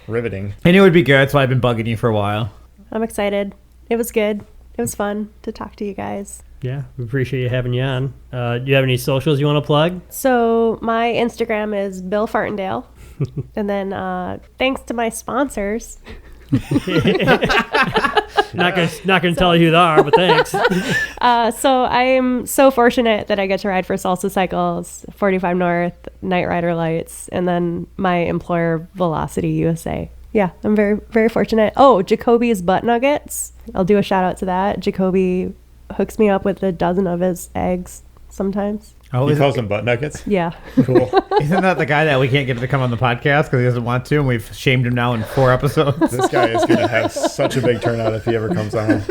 riveting. And it would be good, so I've been bugging you for a while. I'm excited. It was good. It was fun to talk to you guys. Yeah, we appreciate you having you on. Do you have any socials you want to plug? So my Instagram is Bill Fartindale. And then thanks to my sponsors. Not gonna tell you who they are, but thanks. So I am so fortunate that I get to ride for Salsa Cycles, 45 North, Night Rider Lights, and then my employer Velocity USA. Yeah, I'm very, very fortunate. Oh, Jacoby's Butt Nuggets. I'll do a shout out to that. Jacoby hooks me up with a dozen of his eggs sometimes. Oh, He calls them butt nuggets. Yeah. Cool. isn't that the guy that we can't get him to come on the podcast because he doesn't want to, and we've shamed him now in 4 episodes? This guy is going to have such a big turnout if he ever comes on.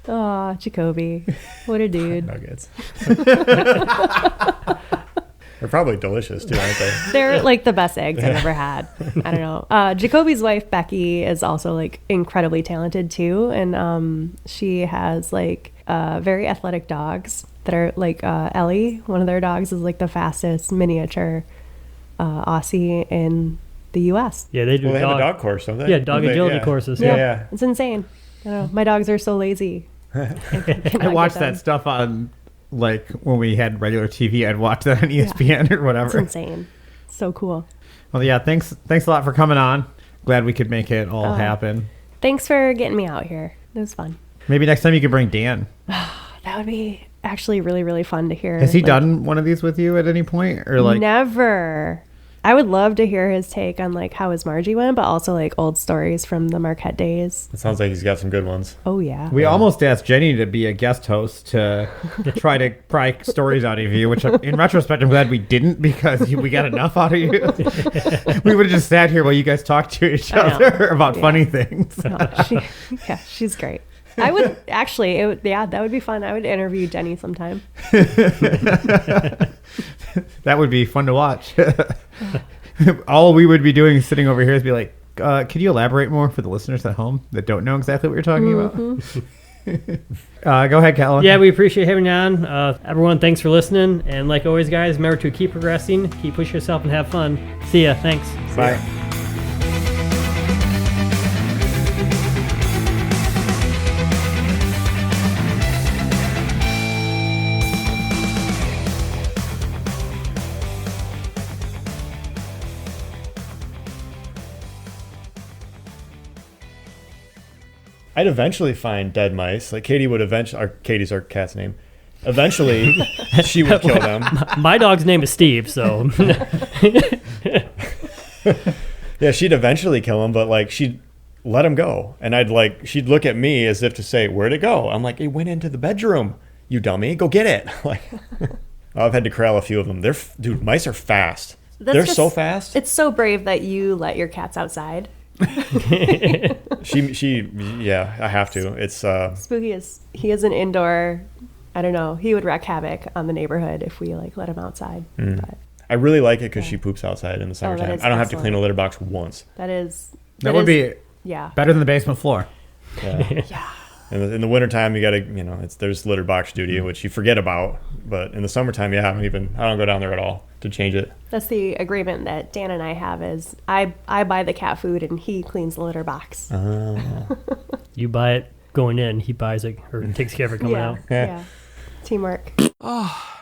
Aw, Jacoby. What a dude. Nuggets. They're probably delicious too, aren't they? They're like the best eggs I've ever had. I don't know. Jacoby's wife, Becky, is also like incredibly talented too. And she has like very athletic dogs that are like Ellie. One of their dogs is like the fastest miniature Aussie in the U.S. Yeah, they do. Well, they have a dog course, don't they? Yeah, dog agility courses. Yeah. It's insane. I don't know. My dogs are so lazy. I watched that stuff on, like, when we had regular TV. I'd watch that on ESPN or It's whatever. insane. So cool. Well, yeah, thanks a lot for coming on. Glad we could make it all happen. Thanks for getting me out here. It was fun. Maybe next time you could bring Dan. That would be actually really, really fun to hear. Has he like, done one of these with you at any point? Or like, Never. I would love to hear his take on like how his Margie went, but also like old stories from the Marquette days. It sounds like he's got some good ones. Oh yeah. we almost asked Jenny to be a guest host to try to pry stories out of you, which in retrospect, I'm glad we didn't because we got enough out of you. We would have just sat here while you guys talked to each I know. other about funny things. No, she's great. I would actually, that would be fun. I would interview Jenny sometime. That would be fun to watch. All we would be doing is sitting over here is be like, could you elaborate more for the listeners at home that don't know exactly what you're talking about? Go ahead, Callum. Yeah, we appreciate having you on. Everyone, thanks for listening. And like always, guys, remember to keep progressing, keep pushing yourself, and have fun. See ya. Thanks. Bye. I'd eventually find dead mice. Like Katie would eventually, or Katie's our cat's name. Eventually, she would kill them. My dog's name is Steve, so. Yeah, she'd eventually kill them, but like she'd let him go. And she'd look at me as if to say, where'd it go? I'm like, it went into the bedroom, you dummy. Go get it. Like, I've had to corral a few of them. Dude, mice are fast. They're so fast. It's so brave that you let your cats outside. Yeah, I have to. It's Spooky he is an indoor. I don't know. He would wreak havoc on the neighborhood if we like let him outside. But I really like it because she poops outside in the summertime. is I don't have to excellent. clean a litter box once. that Would be yeah. better than the basement floor. Yeah. Yeah. In the wintertime, you gotta, there's litter box duty, which you forget about. But in the summertime, I don't go down there at all to change it. That's the agreement that Dan and I have is I buy the cat food and he cleans the litter box. You buy it going in, he buys it or takes care of it coming out. Yeah. Teamwork. Oh,